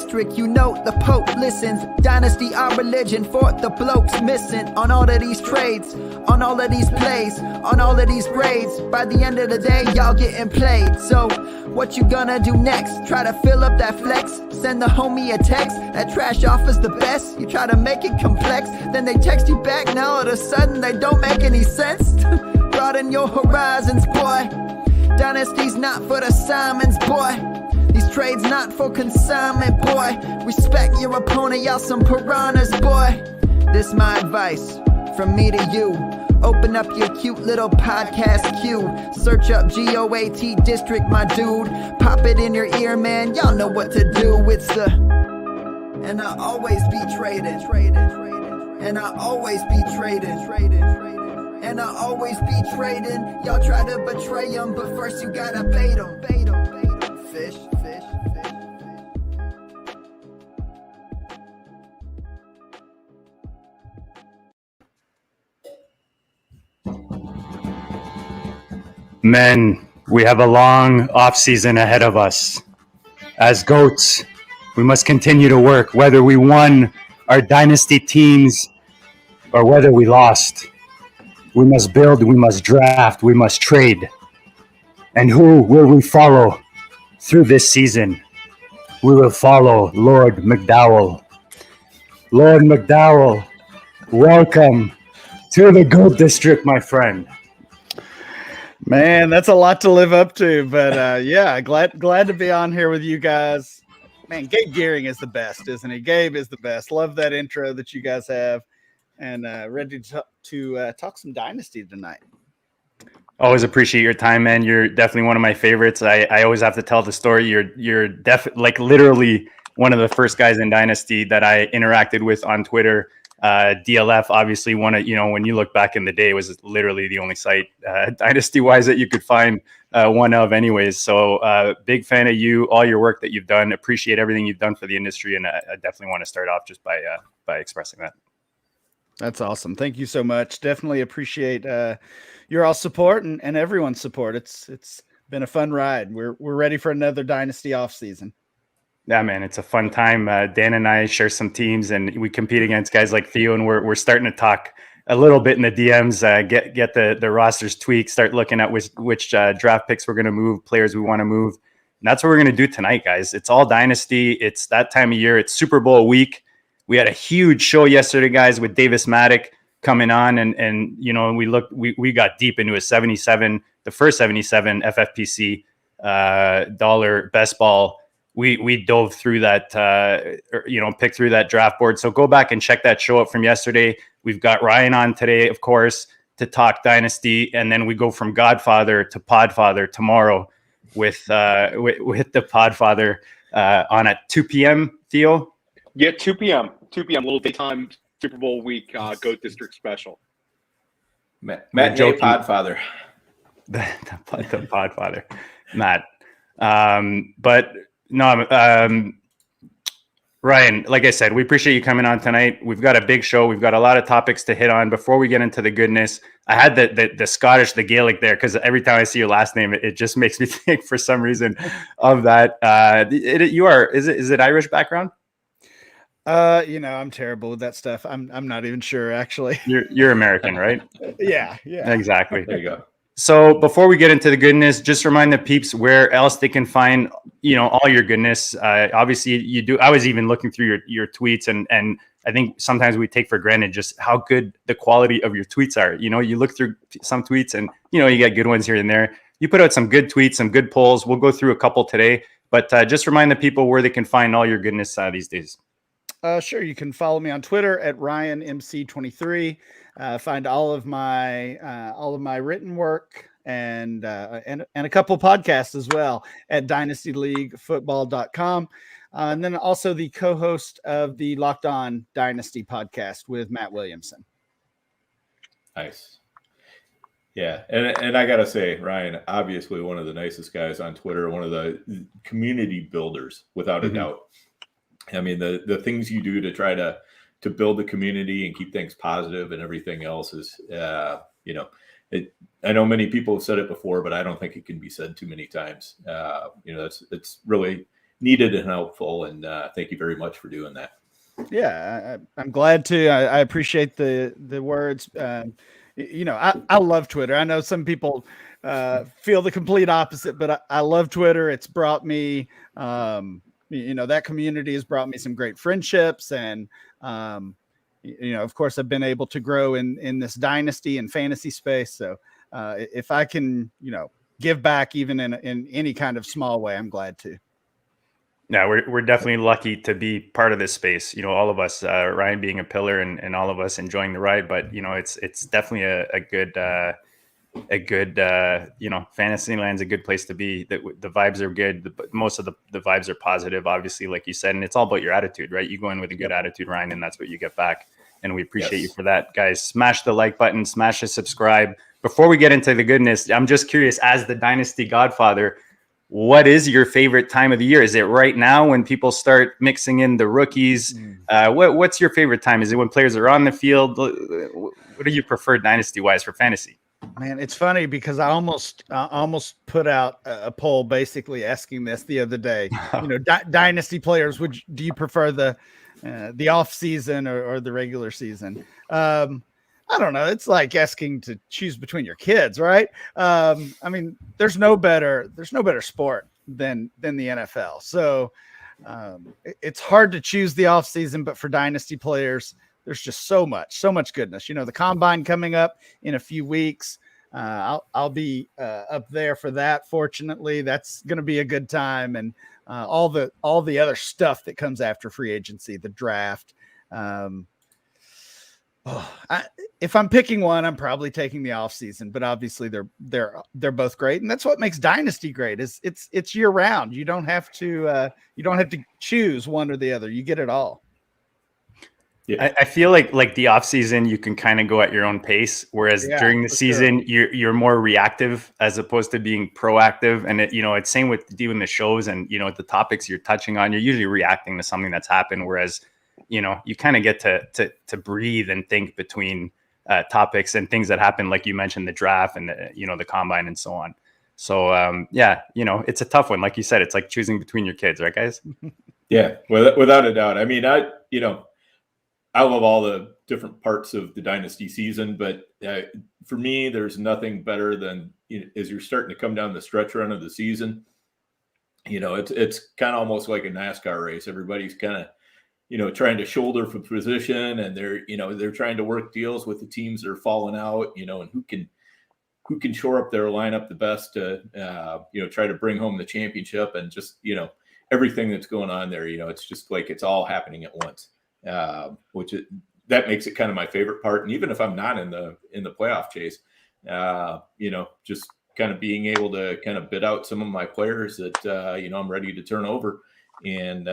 district, you know the Pope listens. Dynasty our religion, for the blokes missing. On all of these trades, on all of these plays, on all of these grades. By the end of the day, y'all getting played. So what you gonna do next? Try to fill up that flex? Send the homie a text, that trash offer's the best. You try to make it complex, then they text you back. Now all of a sudden they don't make any sense. Broaden your horizons, boy. Dynasty's not for the Simons, boy. These trades not for consignment, boy. Respect your opponent, y'all some piranhas, boy. This my advice, from me to you. Open up your cute little podcast queue. Search up GOAT District, my dude. Pop it in your ear, man, y'all know what to do. It's the... And I always be trading. And I always be trading. And I always be trading. Y'all try to betray them, but first you gotta bait them. Fish. Men, we have a long off-season ahead of us. As GOATs, we must continue to work, whether we won our dynasty teams or whether we lost. We must build, we must draft, we must trade. And who will we follow through this season? We will follow Lord McDowell. Lord McDowell, welcome to the GOAT District, my friend. Man, that's a lot to live up to, but yeah, glad to be on here with you guys. Man, Gabe Gearing is the best, isn't he? Gabe is the best. Love that intro that you guys have, and ready to talk some Dynasty tonight. Always appreciate your time, man. You're definitely one of my favorites. I always have to tell the story. You're like literally one of the first guys in Dynasty that I interacted with on Twitter. DLF, obviously, one of, when you look back in the day, it was literally the only site Dynasty-wise that you could find one of anyways. So big fan of you, all your work that you've done. Appreciate everything you've done for the industry. And I definitely want to start off just by expressing that. That's awesome. Thank you so much. Definitely appreciate your all support and everyone's support. It's been a fun ride. We're ready for another Dynasty off season. Yeah, man, it's a fun time. Dan and I share some teams, and we compete against guys like Theo, and we're starting to talk a little bit in the DMs. Get the rosters tweaked. Start looking at which draft picks we're going to move, players we want to move. And that's what we're going to do tonight, guys. It's all Dynasty. It's that time of year. It's Super Bowl week. We had a huge show yesterday, guys, with Davis Maddock coming on, and we got deep into the first 77 FFPC dollar best ball. We dove through that, picked through that draft board. So go back and check that show up from yesterday. We've got Ryan on today, of course, to talk Dynasty, and then we go from Godfather to Podfather tomorrow with the Podfather on at 2 p.m. Theo. Yeah, 2 p.m. 2 p.m. Little daytime Super Bowl week GOAT District special. Matt J. Podfather. The Podfather, Matt. But no, Ryan, like I said, we appreciate you coming on tonight. We've got a big show. We've got a lot of topics to hit on. Before we get into the goodness, I had the Scottish, the Gaelic there, because every time I see your last name, it just makes me think for some reason of that. Is it Irish background? I'm terrible with that stuff. I'm not even sure, actually. You're American, right? Yeah. Exactly. There you go. So before we get into the goodness, just remind the peeps where else they can find, all your goodness. Obviously you do. I was even looking through your tweets, and I think sometimes we take for granted just how good the quality of your tweets are. You look through some tweets and, you get good ones here and there. You put out some good tweets, some good polls. We'll go through a couple today, but just remind the people where they can find all your goodness these days. Sure. You can follow me on Twitter at RyanMC23. Find all of my written work and a couple podcasts as well at dynastyleaguefootball.com. And then also the co-host of the Locked On Dynasty podcast with Matt Williamson. Nice. Yeah. And I got to say, Ryan, obviously one of the nicest guys on Twitter, one of the community builders, without a doubt. I mean, the things you do to try to build the community and keep things positive and everything else is, I know many people have said it before, but I don't think it can be said too many times. It's really needed and helpful. And thank you very much for doing that. Yeah, I'm glad to. I appreciate the words. I love Twitter. I know some people feel the complete opposite, but I love Twitter. It's brought me, that community has brought me some great friendships, and of course, I've been able to grow in this dynasty and fantasy space. So if I can, give back even in any kind of small way, I'm glad to. Yeah, we're definitely lucky to be part of this space. All of us, Ryan being a pillar, and all of us enjoying the ride. But it's definitely a good Fantasyland's a good place to be. The vibes are good. Most of the vibes are positive, obviously, like you said, and it's all about your attitude, right? You go in with a good attitude, Ryan, and that's what you get back. And we appreciate you for that, guys. Smash the like button, smash the subscribe. Before we get into the goodness, I'm just curious, as the Dynasty Godfather, what is your favorite time of the year? Is it right now when people start mixing in the rookies? What's your favorite time? Is it when players are on the field? What do you prefer dynasty-wise for fantasy? Man, it's funny because I almost put out a poll basically asking this the other day. Dynasty players, do you prefer the off season or the regular season? I don't know. It's like asking to choose between your kids, right? There's no better sport than the NFL. So it's hard to choose the off season, but for dynasty players, there's just so much goodness. The combine coming up in a few weeks. I'll be up there for that. Fortunately, that's going to be a good time, and all the other stuff that comes after free agency, the draft. If I'm picking one, I'm probably taking the off season, but obviously they're both great. And that's what makes dynasty great is it's year round. You don't have to choose one or the other. You get it all. Yeah. I feel like the off season, you can kind of go at your own pace. Whereas during the season, you're more reactive as opposed to being proactive. And it's same with doing the shows and, the topics you're touching on, you're usually reacting to something that's happened. Whereas, you kind of get to breathe and think between topics and things that happen, like you mentioned, the draft and the combine and so on. So it's a tough one. Like you said, it's like choosing between your kids, right, guys? Yeah, without a doubt. I mean, I love all the different parts of the dynasty season, but for me, there's nothing better than as you're starting to come down the stretch run of the season. It's kind of almost like a NASCAR race. Everybody's kind of trying to shoulder for position, and they're trying to work deals with the teams that are falling out, and who can shore up their lineup the best to, try to bring home the championship, and just, everything that's going on there. It's just like it's all happening at once, that makes it kind of my favorite part. And even if I'm not in the playoff chase, just kind of being able to kind of bid out some of my players that, I'm ready to turn over and,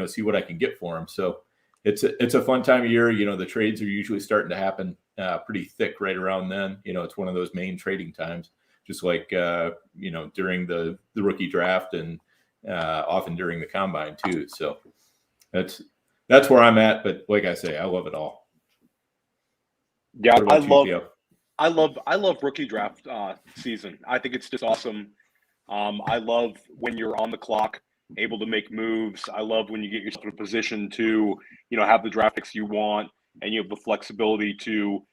see what I can get for them. So it's a fun time of year. The trades are usually starting to happen pretty thick right around then. It's one of those main trading times, just like, during the rookie draft and often during the combine too. So that's where I'm at. But like I say, I love it all. Yeah, I love rookie draft season. I think it's just awesome. I love when you're on the clock, able to make moves. I love when you get yourself in a position to, have the draft picks you want, and you have the flexibility to,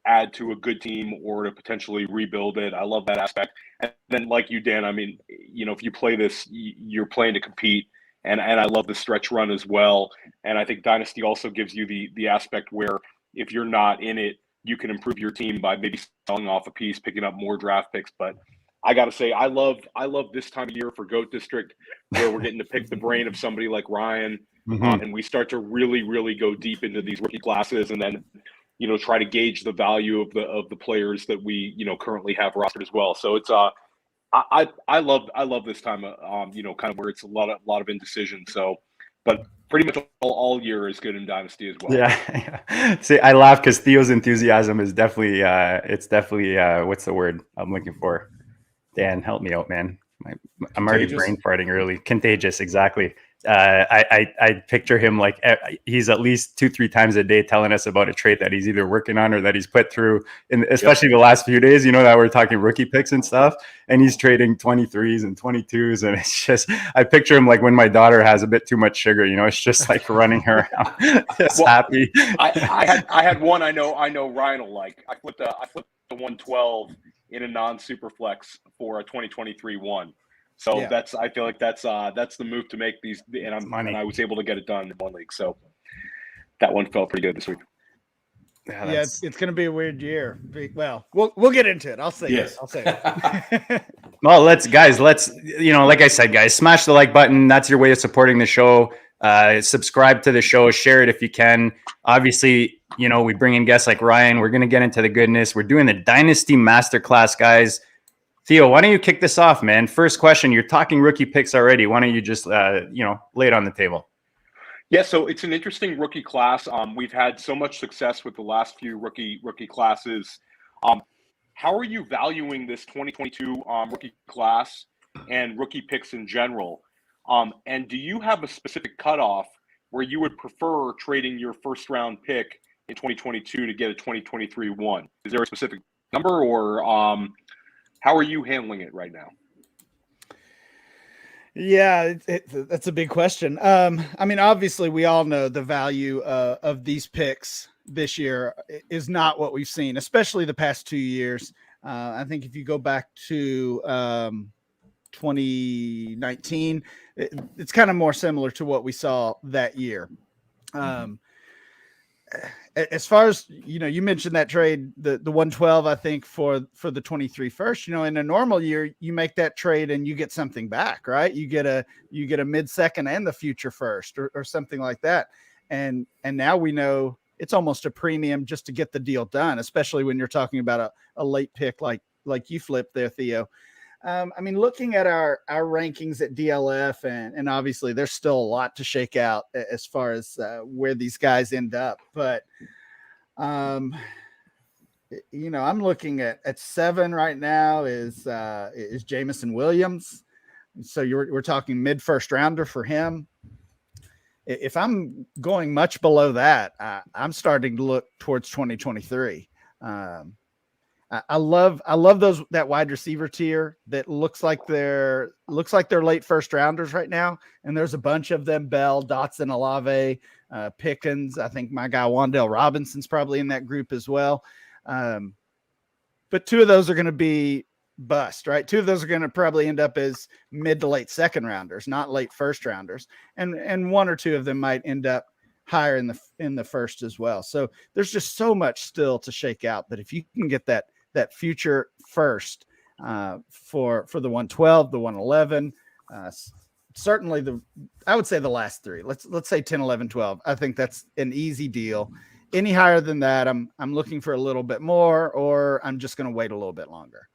add to a good team or to potentially rebuild it. I love that aspect. And then like you, Dan, if you play this, you're playing to compete. And I love the stretch run as well. And I think Dynasty also gives you the aspect where if you're not in it, you can improve your team by maybe selling off a piece, picking up more draft picks. But I got to say, I love this time of year for Goat District, where we're getting to pick the brain of somebody like Ryan, and we start to really, really go deep into these rookie classes, and then, try to gauge the value of the players that we, currently have rostered as well. So it's I love this time, kind of where it's a lot of indecision. So, but pretty much all year is good in Dynasty as well. Yeah. See, I laugh because Theo's enthusiasm is definitely, what's the word I'm looking for? Dan, help me out, man. I'm already brain farting early. Contagious, exactly. I picture him like he's at least 2-3 times a day telling us about a trade that he's either working on or that he's put through, and especially the last few days, that we're talking rookie picks and stuff, and he's trading 23s and 22s, and it's just, I picture him like when my daughter has a bit too much sugar, it's just like running around, just happy. I had one I know Ryan will like. I flipped the 112 in a non-super flex for a 2023 one. So I feel like that's the move to make these, and I was able to get it done in one league. So that one felt pretty good this week. Yeah, it's going to be a weird year. Well, we'll get into it. I'll say yes. I'll say it. Well, let's like I said, guys, smash the like button. That's your way of supporting the show. Subscribe to the show, share it if you can. Obviously, we bring in guests like Ryan. We're going to get into the goodness. We're doing the Dynasty Masterclass, guys. Theo, why don't you kick this off, man? First question. You're talking rookie picks already. Why don't you just, lay it on the table? Yeah, so it's an interesting rookie class. We've had so much success with the last few rookie classes. How are you valuing this 2022 rookie class and rookie picks in general? And do you have a specific cutoff where you would prefer trading your first round pick in 2022 to get a 2023 one? Is there a specific number, or how are you handling it right now? Yeah, that's a big question. I mean, obviously, we all know the value of these picks this year is not what we've seen, especially the past 2 years. I think if you go back to 2019, it's kind of more similar to what we saw that year. As far as, you mentioned that trade, the 112, I think for the 23 first, in a normal year, you make that trade and you get something back, right? You get a mid-second and the future first or something like that. And now we know it's almost a premium just to get the deal done, especially when you're talking about a late pick like you flipped there, Theo. I mean, looking at our rankings at DLF, and obviously there's still a lot to shake out as far as where these guys end up. But, I'm looking at 7 right now is Jameson Williams. So we're talking mid first rounder for him. If I'm going much below that, I'm starting to look towards 2023. I love that wide receiver tier that looks like they're late first rounders right now. And there's a bunch of them: Bell, Dotson, Olave, Pickens. I think my guy Wan'Dale Robinson's probably in that group as well. But 2 of those are going to be bust, right? 2 of those are going to probably end up as mid to late second rounders, not late first rounders. And 1 or 2 of them might end up higher in the first as well. So there's just so much still to shake out. But if you can get that future first for the 112, the 111, certainly I would say the last 3. Let's say 10, 11, 12. I think that's an easy deal. Any higher than that, I'm looking for a little bit more, or I'm just going to wait a little bit longer.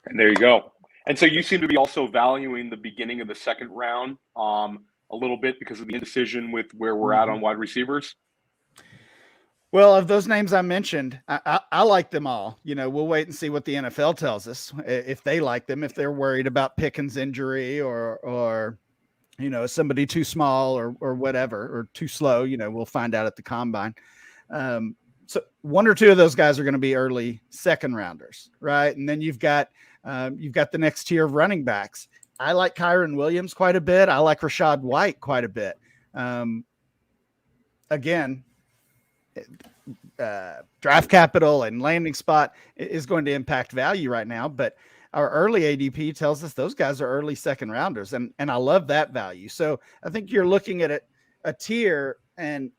And there you go. And so you seem to be also valuing the beginning of the second round a little bit because of the indecision with where we're at on wide receivers. Well, of those names I mentioned, I like them all. We'll wait and see what the NFL tells us, if they like them, if they're worried about Pickens' injury or somebody too small or whatever, or too slow. We'll find out at the combine. So 1 or 2 of those guys are going to be early second rounders, right? And then you've got the next tier of running backs. I like Kyron Williams quite a bit. I like Rachaad White quite a bit. Again, draft capital and landing spot is going to impact value right now, but our early ADP tells us those guys are early second rounders, and I love that value. So I think you're looking at a tier, and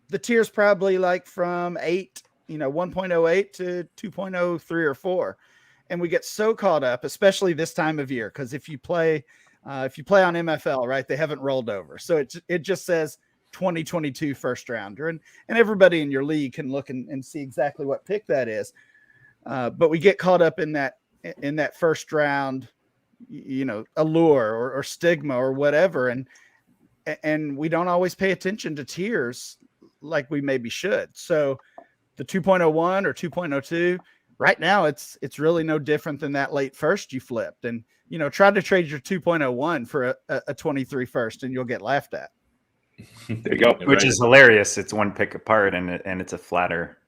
the tier's probably like from 1.08 to 2.03 or 4. And we get so caught up, especially this time of year, because if you play on MFL, right, they haven't rolled over. So it just says 2022 first rounder, and everybody in your league can look and see exactly what pick that is. But we get caught up in that first round, allure or stigma or whatever, and we don't always pay attention to tiers like we maybe should. So the 2.01 or 2.02, right now it's really no different than that late first you flipped. And, try to trade your 2.01 for a 23 first and you'll get laughed at. There you go. Which is hilarious. It's one pick apart and it's a flatter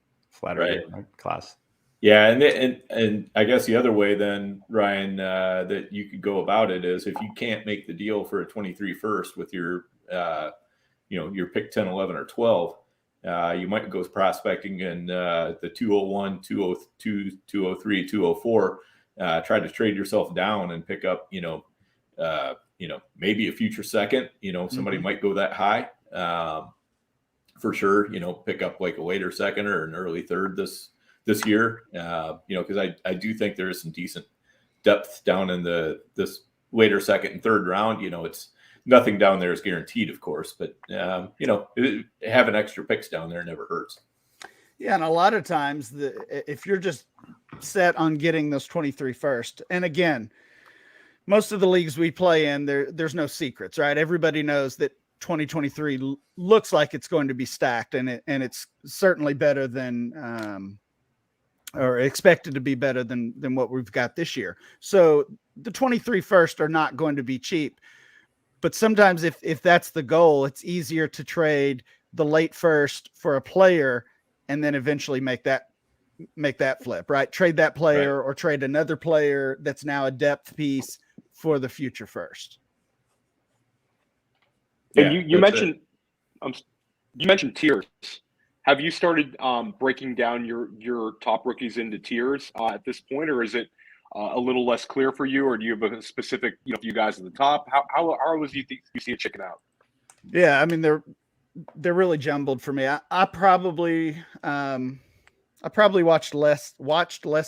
right. class. Yeah. And I guess the other way then, Ryan, that you could go about it is if you can't make the deal for a 23 first with your, your pick 10, 11 or 12, you might go prospecting in the 201, 202, 203, 204, try to trade yourself down and pick up, maybe a future second, somebody might go that high, for sure, pick up like a later second or an early third this year, because I do think there is some decent depth down in this later second and third round. It's nothing down there is guaranteed, of course, but having extra picks down there never hurts. Yeah, and a lot of times, if you're just set on getting those 23 first, and again, most of the leagues we play in, there's no secrets, right? Everybody knows that 2023 looks like it's going to be stacked, and it's certainly better than, or expected to be better than what we've got this year. So the 23 first are not going to be cheap, but sometimes if that's the goal, it's easier to trade the late first for a player and then eventually make that flip, right? Trade that player or trade another player that's now a depth piece for the future first. And you mentioned tiers. Have you started breaking down your top rookies into tiers at this point, or is it a little less clear for you, or do you have a specific, few guys at the top? How was you see it shaking out? Yeah, I mean they're really jumbled for me. I probably watched less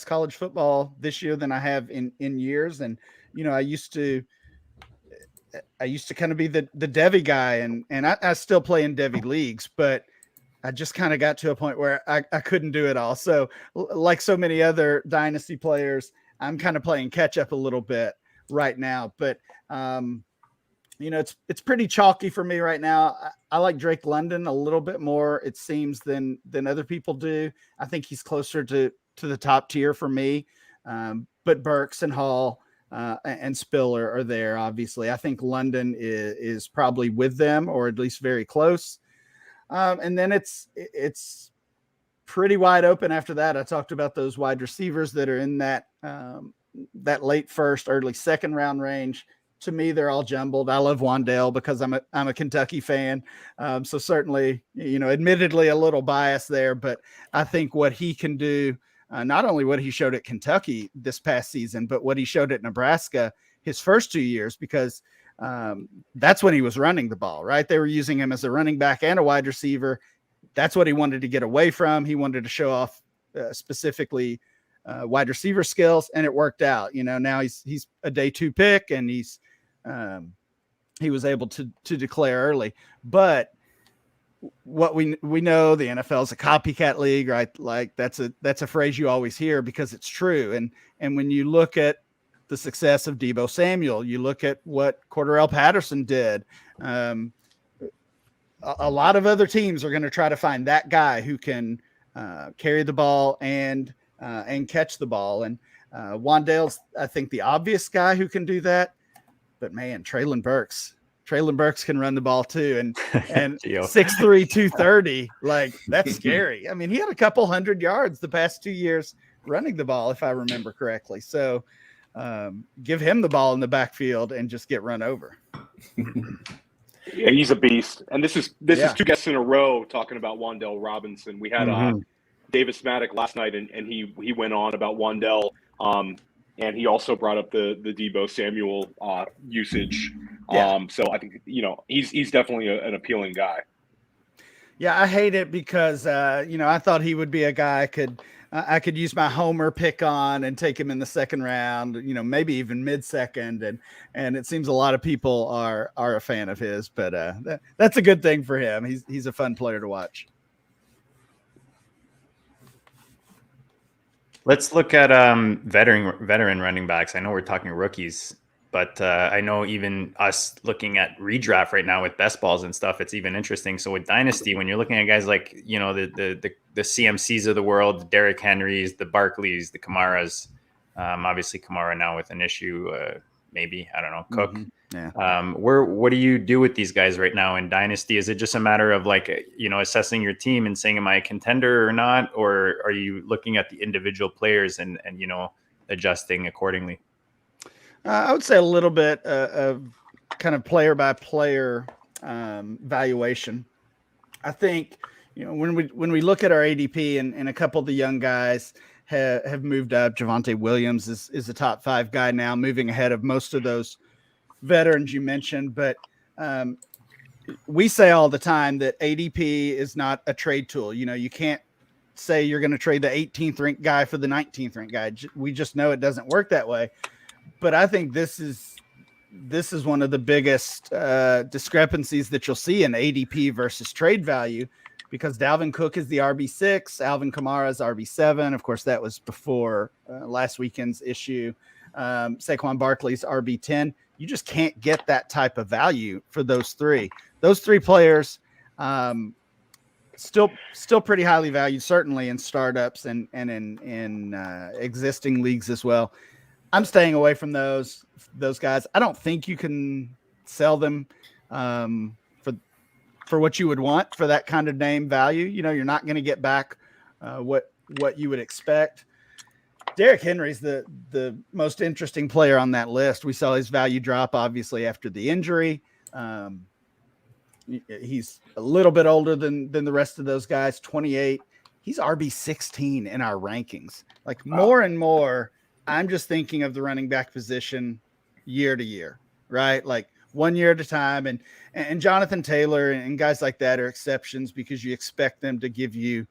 college football this year than I have in years, and I used to kind of be the Devy guy, and I still play in Devy leagues, but I just kind of got to a point where I couldn't do it all. So like so many other dynasty players, I'm kind of playing catch up a little bit right now, but it's pretty chalky for me right now. I like Drake London a little bit more, it seems, than other people do. I think he's closer to the top tier for me. But Burks and Hall and Spiller are there, obviously. I think London is probably with them, or at least very close. And then it's pretty wide open after that. I talked about those wide receivers that are in that late first, early second round range. To me, they're all jumbled. I love Wan'Dale because I'm a Kentucky fan. So certainly, admittedly a little biased there, but I think what he can do, not only what he showed at Kentucky this past season, but what he showed at Nebraska his first 2 years, because that's when he was running the ball, right? They were using him as a running back and a wide receiver. That's what he wanted to get away from. He wanted to show off specifically wide receiver skills, and it worked out. Now he's a day 2 pick, and he was able to declare early. But what we know, the NFL is a copycat league, right? Like that's a phrase you always hear because it's true. And when you look at the success of Deebo Samuel, you look at what Cordarrelle Patterson did. A lot of other teams are going to try to find that guy who can carry the ball and catch the ball. And Wan'Dale's, I think, the obvious guy who can do that. But man, Treylon Burks can run the ball too. And 6'3", 230, like that's scary. I mean, he had a couple 100 yards the past 2 years running the ball, if I remember correctly. So give him the ball in the backfield and just get run over. Yeah, he's a beast. And this is 2 guests in a row talking about Wan'Dale Robinson. We had Davis Maddock last night, and he went on about Wan'Dale. And he also brought up the Deebo Samuel usage. So I think, he's definitely an appealing guy. Yeah, I hate it because, I thought he would be a guy I could use my homer pick on and take him in the second round, maybe even mid-second. And it seems a lot of people are a fan of his, but that's a good thing for him. He's a fun player to watch. Let's look at veteran running backs. I know we're talking rookies. But I know even us looking at redraft right now with best balls and stuff, it's even interesting. So with Dynasty, when you're looking at guys like, the CMCs of the world, the Derrick Henrys, the Barkleys, the Kamaras, obviously Kamara now with an issue, maybe, I don't know, Cook. Mm-hmm. Yeah. What do you do with these guys right now in Dynasty? Is it just a matter of assessing your team and saying, am I a contender or not? Or are you looking at the individual players and adjusting accordingly? I would say a little bit of kind of player by player valuation. I think, when we look at our ADP and a couple of the young guys have moved up. Javonte Williams is a top 5 guy now, moving ahead of most of those veterans you mentioned. But we say all the time that ADP is not a trade tool. You can't say you're going to trade the 18th ranked guy for the 19th ranked guy. We just know it doesn't work that way. But I think this is one of the biggest discrepancies that you'll see in ADP versus trade value, because Dalvin Cook is the RB6, Alvin Kamara is RB7. Of course, that was before last weekend's issue. Saquon Barkley's RB10. You just can't get that type of value for those three. Those 3 players still pretty highly valued, certainly in startups and in existing leagues as well. I'm staying away from those guys. I don't think you can sell them for what you would want for that kind of name value. You're not going to get back what you would expect. Derrick Henry's the most interesting player on that list. We saw his value drop, obviously, after the injury. He's a little bit older than the rest of those guys, 28. He's RB16 in our rankings. More and more, I'm just thinking of the running back position year to year, right? 1 year at a time. And Jonathan Taylor and guys like that are exceptions, because you expect them to give you,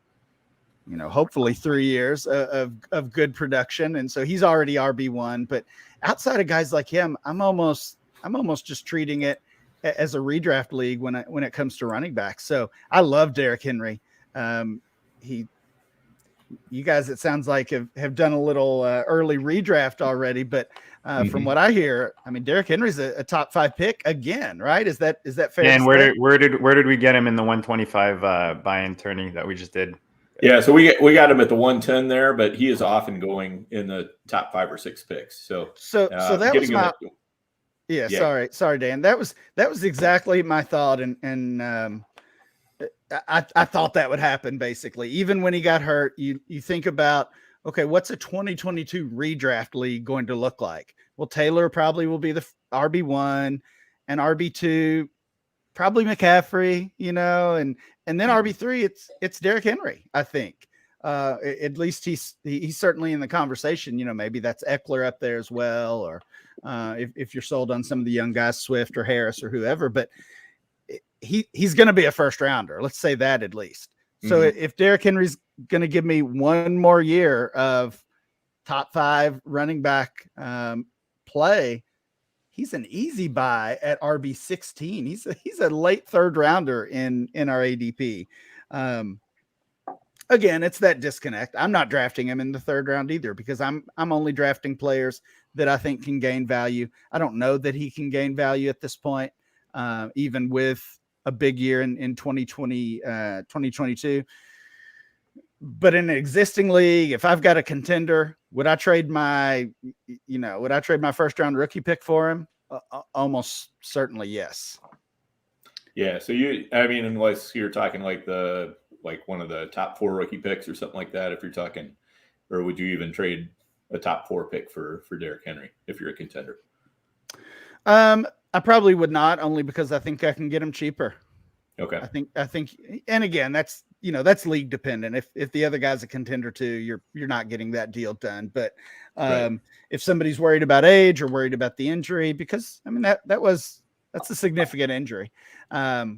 hopefully 3 years of good production. And so he's already RB1. But outside of guys like him, I'm almost just treating it as a redraft league when it comes to running backs. So I love Derrick Henry. You guys, it sounds like have done a little early redraft already, but from what I hear, Derrick Henry's a top 5 pick again, right? Is that fair? Yeah, and where did we get him in the 125 buy-in tourney that we just did? Yeah, so we got him at the 110 there, but he is often going in the top 5 or 6 picks. So that was my sorry, Dan. That was exactly my thought, and I thought that would happen, basically. Even when he got hurt, you think about, okay, what's a 2022 redraft league going to look like? Well, Taylor probably will be the RB1, and RB2, probably McCaffrey, and then RB3, it's Derrick Henry, I think. At least he's certainly in the conversation. Maybe that's Eckler up there as well, or if you're sold on some of the young guys, Swift or Harris or whoever. But he's going to be a first rounder. Let's say that at least. So if Derrick Henry's going to give me one more year of top 5 running back play, he's an easy buy at RB16. He's a late 3rd rounder in our ADP. Again, it's that disconnect. I'm not drafting him in the 3rd round either, because I'm only drafting players that I think can gain value. I don't know that he can gain value at this point, even with a big year in 2022. But in an existing league, if I've got a contender, would I trade my 1st round rookie pick for him? Almost certainly, yes. Yeah. So unless you're talking like one of the top 4 rookie picks or something like that, if you're talking, or would you even trade a top 4 pick for Derrick Henry if you're a contender? I probably would not, only because I think I can get him cheaper. Okay. I think, and again, that's league dependent. If the other guy's a contender too, you're not getting that deal done. But Right. If somebody's worried about age or worried about the injury, because that's a significant injury. But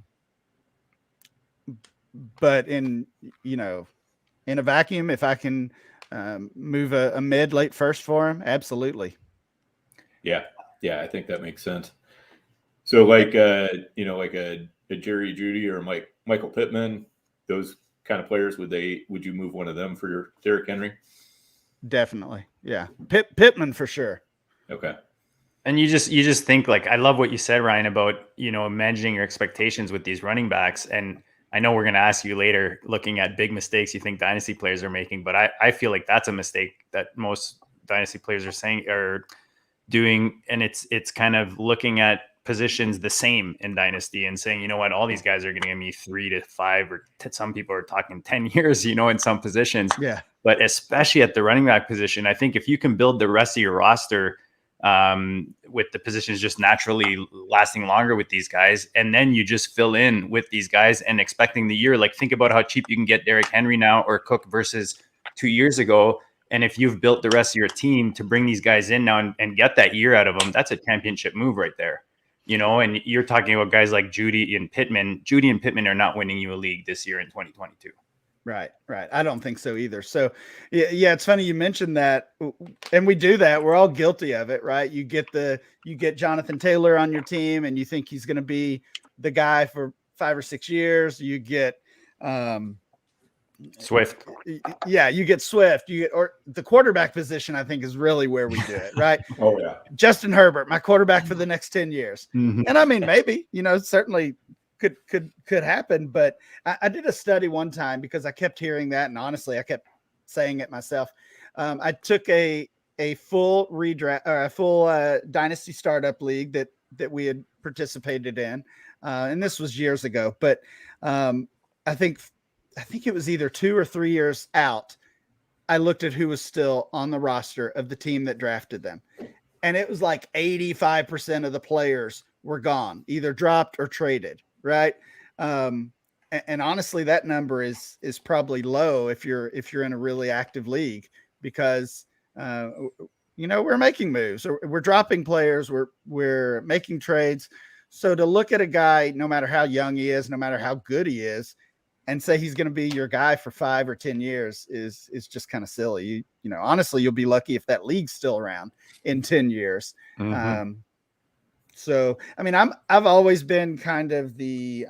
in a vacuum, if I can move a mid late first for him, absolutely. Yeah, I think that makes sense. So like a Jerry Jeudy or Michael Pittman, those kind of players, would you move one of them for your Derrick Henry? Definitely. Yeah. Pittman for sure. Okay. And you just think, like, I love what you said, Ryan, about, managing your expectations with these running backs. And I know we're going to ask you later, looking at big mistakes you think dynasty players are making, but I feel like that's a mistake that most dynasty players are doing. And it's kind of looking at positions the same in dynasty and saying, you know what, all these guys are going to give me 3 to 5, or some people are talking 10 years, in some positions. Yeah. But especially at the running back position, I think if you can build the rest of your roster with the positions just naturally lasting longer with these guys, and then you just fill in with these guys and expecting the year, like think about how cheap you can get Derrick Henry now or Cook versus 2 years ago. And if you've built the rest of your team to bring these guys in now and get that year out of them, that's a championship move right there. And you're talking about guys like Judy and Pittman. Judy and Pittman are not winning you a league this year in 2022. Right. I don't think so either. So yeah, it's funny you mentioned that, and we do that. We're all guilty of it, right? You get Jonathan Taylor on your team and you think he's going to be the guy for 5 or 6 years. You get Swift. Yeah, you get Swift. Or the quarterback position, I think, is really where we do it, right? Oh yeah. Justin Herbert, my quarterback for the next 10 years. Mm-hmm. And I mean, maybe, certainly could happen. But I did a study one time because I kept hearing that. And honestly, I kept saying it myself. I took a full redraft or a full dynasty startup league that we had participated in. And this was years ago, but I think it was either 2 or 3 years out. I looked at who was still on the roster of the team that drafted them. And it was like 85% of the players were gone, either dropped or traded. Right. And honestly, that number is probably low if you're in a really active league, because, we're making moves, or we're dropping players. We're making trades. So to look at a guy, no matter how young he is, no matter how good he is, and say he's going to be your guy for 5 or 10 years is just kind of silly. Honestly, you'll be lucky if that league's still around in 10 years. Mm-hmm. So, I mean, I've always been kind of the,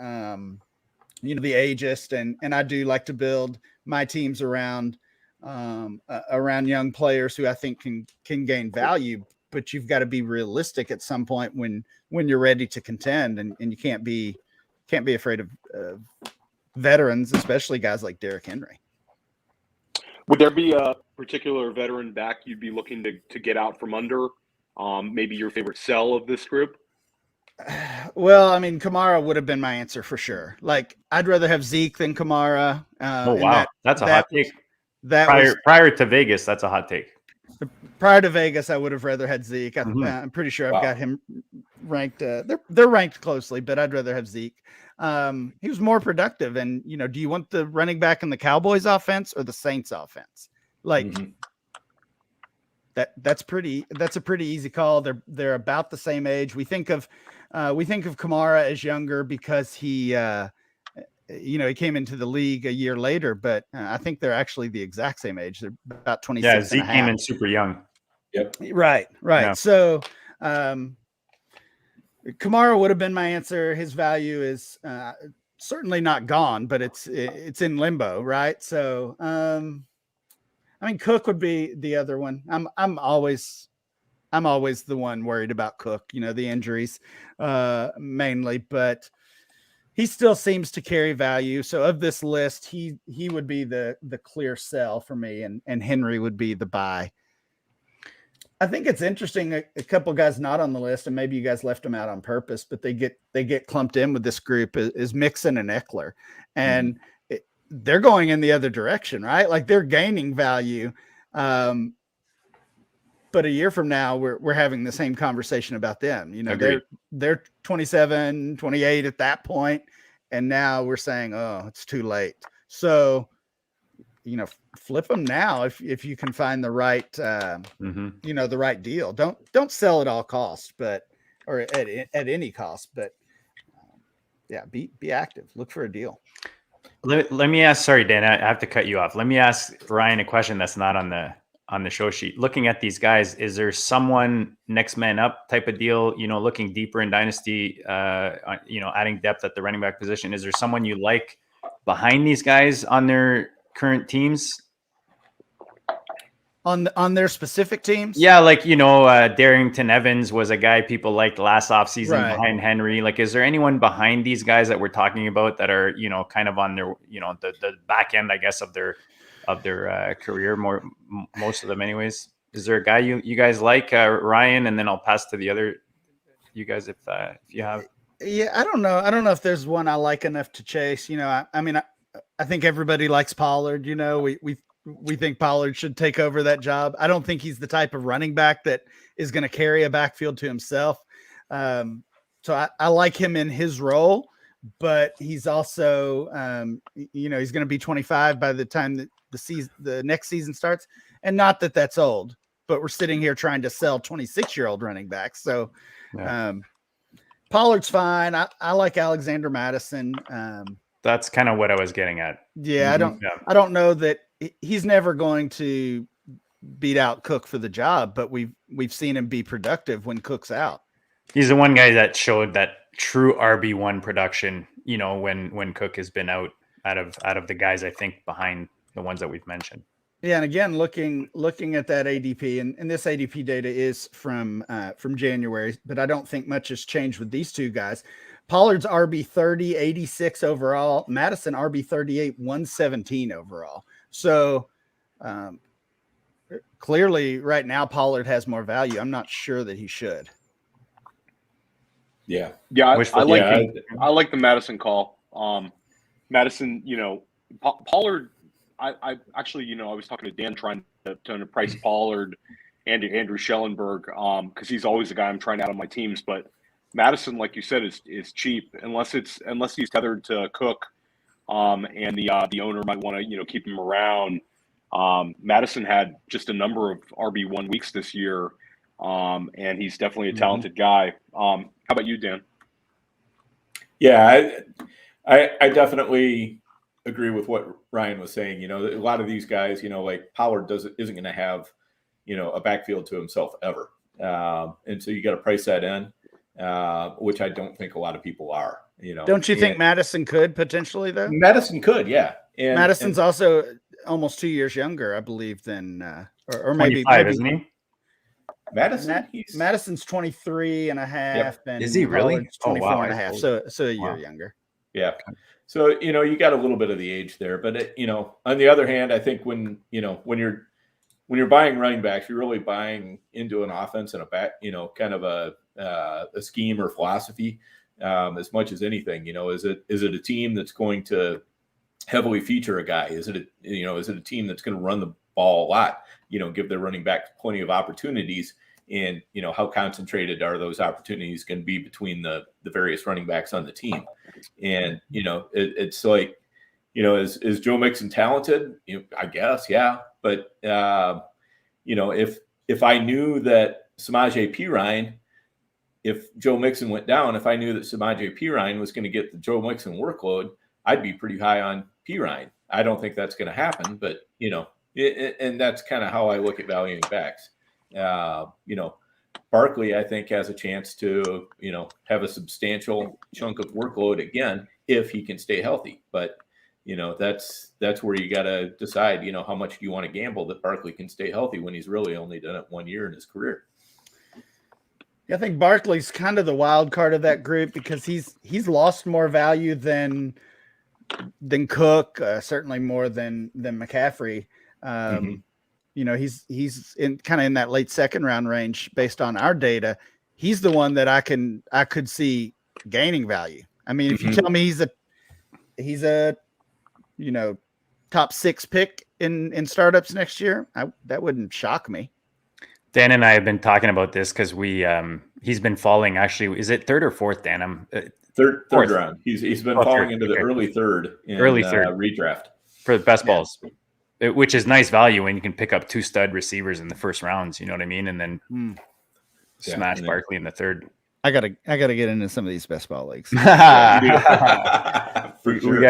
the ageist, and I do like to build my teams around young players who I think can gain value, but you've got to be realistic at some point when you're ready to contend, and you can't be afraid of veterans, especially guys like Derrick Henry. Would there be a particular veteran back you'd be looking to get out from under? Maybe your favorite sell of this group? Well, I mean, Kamara would have been my answer for sure. Like, I'd rather have Zeke than Kamara. Oh, wow. That's a hot take. Prior to Vegas, that's a hot take. Prior to Vegas, I would have rather had Zeke. I'm pretty sure I've got him ranked. They're ranked closely, but I'd rather have Zeke. He was more productive. And, do you want the running back in the Cowboys offense or the Saints offense? Like, that's a pretty easy call. They're about the same age. We think of Kamara as younger because he came into the league a year later, but I think they're actually the exact same age. They're about 26. Yeah, Zeke came in super young. Yep. Right. Yeah. So, Kamara would have been my answer. His value is certainly not gone, but it's in limbo, right? So, I mean, Cook would be the other one. I'm always the one worried about Cook, the injuries mainly, but he still seems to carry value. So of this list, he would be the clear sell for me, and Henry would be the buy. I think it's interesting. A couple guys not on the list, and maybe you guys left them out on purpose, but they get clumped in with this group is Mixon and Eckler, and they're going in the other direction, right? Like, they're gaining value. But a year from now, we're having the same conversation about them. They're 27, 28 at that point, and now we're saying, oh, it's too late. So, flip them now if you can find the right, the right deal. Don't sell at all costs, or at any cost. But be active. Look for a deal. Let me ask. Sorry, Dan, I have to cut you off. Let me ask Ryan a question that's not on the show sheet. Looking at these guys, is there someone next man up type of deal? Looking deeper in dynasty, adding depth at the running back position. Is there someone you like behind these guys on their current teams? on their specific teams. Yeah, like Darrington Evans was a guy people liked last offseason Right. behind Henry. Like, is there anyone behind these guys that we're talking about that are kind of on their the back end, I guess, of their career, most of them anyways? Is there a guy you guys like, Ryan? And then I'll pass to the other you guys if you have. Yeah, I don't know if there's one I like enough to chase. I mean, I think everybody likes Pollard. We think Pollard should take over that job. I don't think he's the type of running back that is going to carry a backfield to himself. So I like him in his role, but he's also, he's going to be 25 by the time that the next season starts. And not that that's old, but we're sitting here trying to sell 26-year-old running backs. So Pollard's fine. I like Alexander Madison. That's kind of what I was getting at. Yeah, I don't know that he's never going to beat out Cook for the job, but we've seen him be productive when Cook's out. He's the one guy that showed that true RB1 production, when Cook has been out of the guys, I think, behind the ones that we've mentioned. Yeah, and again, looking at that ADP, and this ADP data is from January, but I don't think much has changed with these two guys. Pollard's RB 30, 86 overall. Madison RB 38, 117 overall. So clearly, right now, Pollard has more value. I'm not sure that he should. Yeah. I like the Madison call. Madison, Pollard. I actually, I was talking to Dan trying to price Pollard and Andrew Schellenberg because he's always the guy I'm trying to add on my teams. But Madison, like you said, is cheap unless he's tethered to Cook, and the owner might want to keep him around. Madison had just a number of RB1 weeks this year, and he's definitely a talented guy. How about you, Dan? Yeah, I definitely agree with what Ryan was saying. A lot of these guys, like Pollard isn't going to have, a backfield to himself ever. And so you got to price that in, which I don't think a lot of people are, Don't you think Madison could potentially though? Madison could, yeah. And Madison's also almost 2 years younger, I believe, than, or maybe, isn't he? Madison's 23 and a half. Yep. And is he really? Pollard's 24 and a half. So a year younger. Yeah. So, you got a little bit of the age there, but on the other hand, I think when you're buying running backs, you're really buying into an offense and a back, kind of a scheme or philosophy, as much as anything. Is it a team that's going to heavily feature a guy? Is it a team that's going to run the ball a lot? Give their running back plenty of opportunities, and how concentrated are those opportunities going to be between the various running backs on the team? And it's like, is Joe Mixon talented? I guess, yeah. But if I knew that Samaje Perine, if Joe Mixon went down, if I knew that Samaje Perine was going to get the Joe Mixon workload, I'd be pretty high on Perine. I don't think that's going to happen, but and that's kind of how I look at valuing backs. Barkley, I think, has a chance to, have a substantial chunk of workload again if he can stay healthy. But, that's where you got to decide, how much do you want to gamble that Barkley can stay healthy when he's really only done it 1 year in his career. Yeah, I think Barkley's kind of the wild card of that group because he's lost more value than Cook, certainly more than McCaffrey. He's in that late second round range based on our data. He's the one that I could see gaining value. I mean, if you tell me he's a top 6 pick in startups next year, that wouldn't shock me. Dan and I have been talking about this because he's been falling. Actually, is it third or fourth, Dan? Third round. He's been falling into the early third redraft for the best balls. Which is nice value when you can pick up 2 stud receivers in the first rounds, you know what I mean? And then smash Barkley in the third. I gotta get into some of these best ball leagues. We got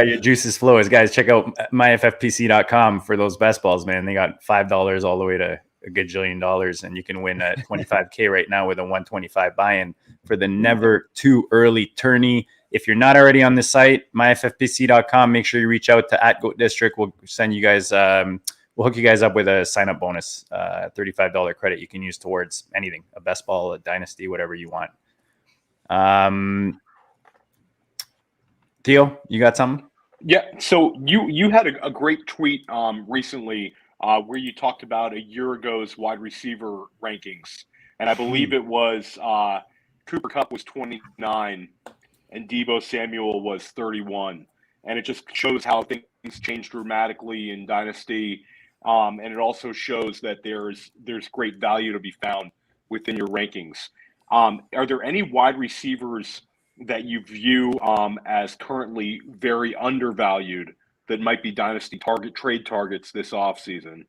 your juices flowing. Guys, check out myffpc.com for those best balls, man. They got $5 all the way to a gajillion dollars, and you can win a 25K right now with a 125 buy-in for the never too early tourney. If you're not already on the site, myffpc.com, make sure you reach out to @GoatDistrict. We'll send you guys, we'll we'll hook you guys up with a sign-up bonus, $35 credit you can use towards anything, a best ball, a dynasty, whatever you want. Theo, you got something? Yeah. So you had a great tweet recently where you talked about a year ago's wide receiver rankings, and I believe it was Cooper Kupp was 29 and Deebo Samuel was 31, and it just shows how things change dramatically in Dynasty, and it also shows that there's great value to be found within your rankings. Are there any wide receivers that you view as currently very undervalued that might be Dynasty trade targets this offseason?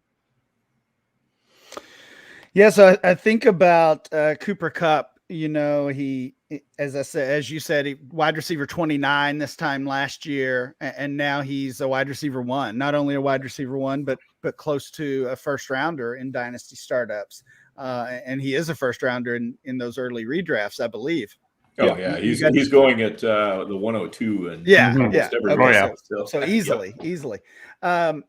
Yeah, so I think about Cooper Kupp. You know, he, as you said, wide receiver 29 this time last year, and now he's a wide receiver 1. Not only a wide receiver 1, but close to a first rounder in Dynasty startups. And he is a first rounder in those early redrafts, I believe. Oh yeah, he's going at the 102 and so easily. And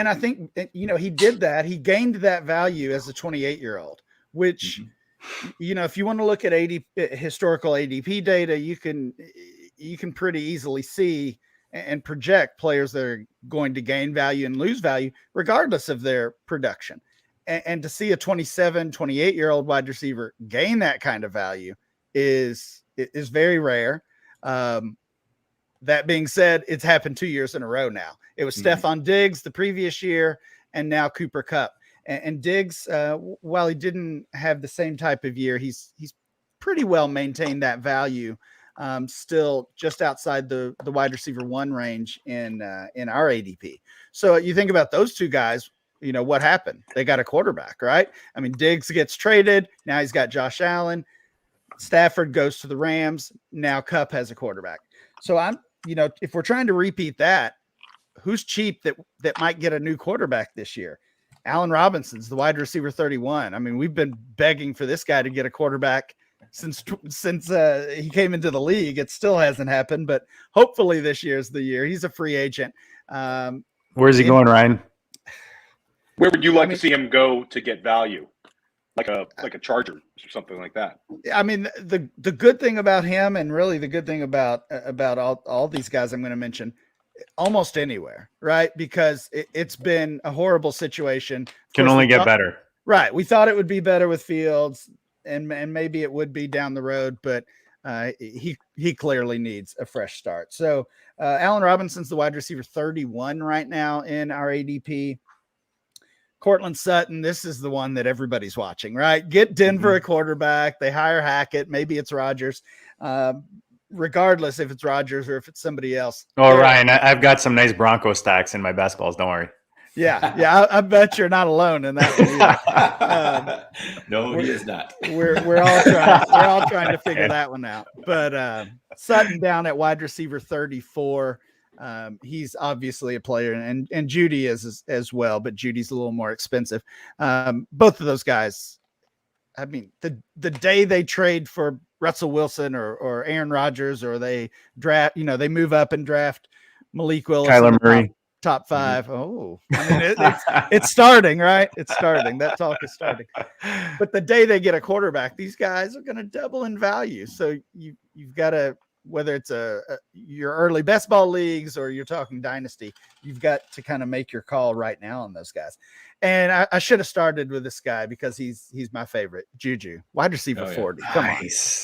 I think he did that. He gained that value as a 28-year-old, which if you want to look at historical ADP data, you can pretty easily see and project players that are going to gain value and lose value regardless of their production. And to see a 27, 28-year-old wide receiver gain that kind of value is very rare. That being said, it's happened 2 years in a row now. It was Stephon Diggs the previous year, and now Cooper Kupp. And Diggs, while he didn't have the same type of year, he's pretty well maintained that value, still just outside the wide receiver 1 range in our ADP. So you think about those two guys. What happened? They got a quarterback, right? I mean, Diggs gets traded. Now he's got Josh Allen. Stafford goes to the Rams. Now Kupp has a quarterback. So if we're trying to repeat that, who's cheap that might get a new quarterback this year? Allen Robinson's the wide receiver 31. I mean, we've been begging for this guy to get a quarterback since he came into the league. It still hasn't happened, but hopefully this year's the year. He's a free agent. Where's he going, Ryan? Where would you like to see him go to get value? Like a Charger or something like that. I mean, the good thing about him, and really the good thing about all these guys I'm going to mention, almost anywhere, right? Because it's been a horrible situation. Can only get better. Right. We thought it would be better with Fields, and maybe it would be down the road, but he clearly needs a fresh start. So Allen Robinson's the wide receiver 31 right now in our ADP. Cortland Sutton, this is the one that everybody's watching, right? Get Denver a quarterback. They hire Hackett. Maybe it's Rodgers. Regardless if it's Rodgers or if it's somebody else. Oh, Ryan, I've got some nice Bronco stacks in my best balls. Don't worry. Yeah. I bet you're not alone in that. No, he is not. We're all trying to figure that one out. But Sutton down at wide receiver 34. He's obviously a player, and Judy is as well, but Judy's a little more expensive. Both of those guys, I mean, the day they trade for Russell Wilson or Aaron Rodgers, or they draft, they move up and draft Malik Willis, Kyler Murray, top 5. Oh, I mean, it's starting, right? It's starting. That talk is starting. But the day they get a quarterback, these guys are going to double in value. So you've got to, whether it's your early best ball leagues or you're talking dynasty, you've got to kind of make your call right now on those guys. And I should have started with this guy because he's my favorite, Juju, wide receiver 40.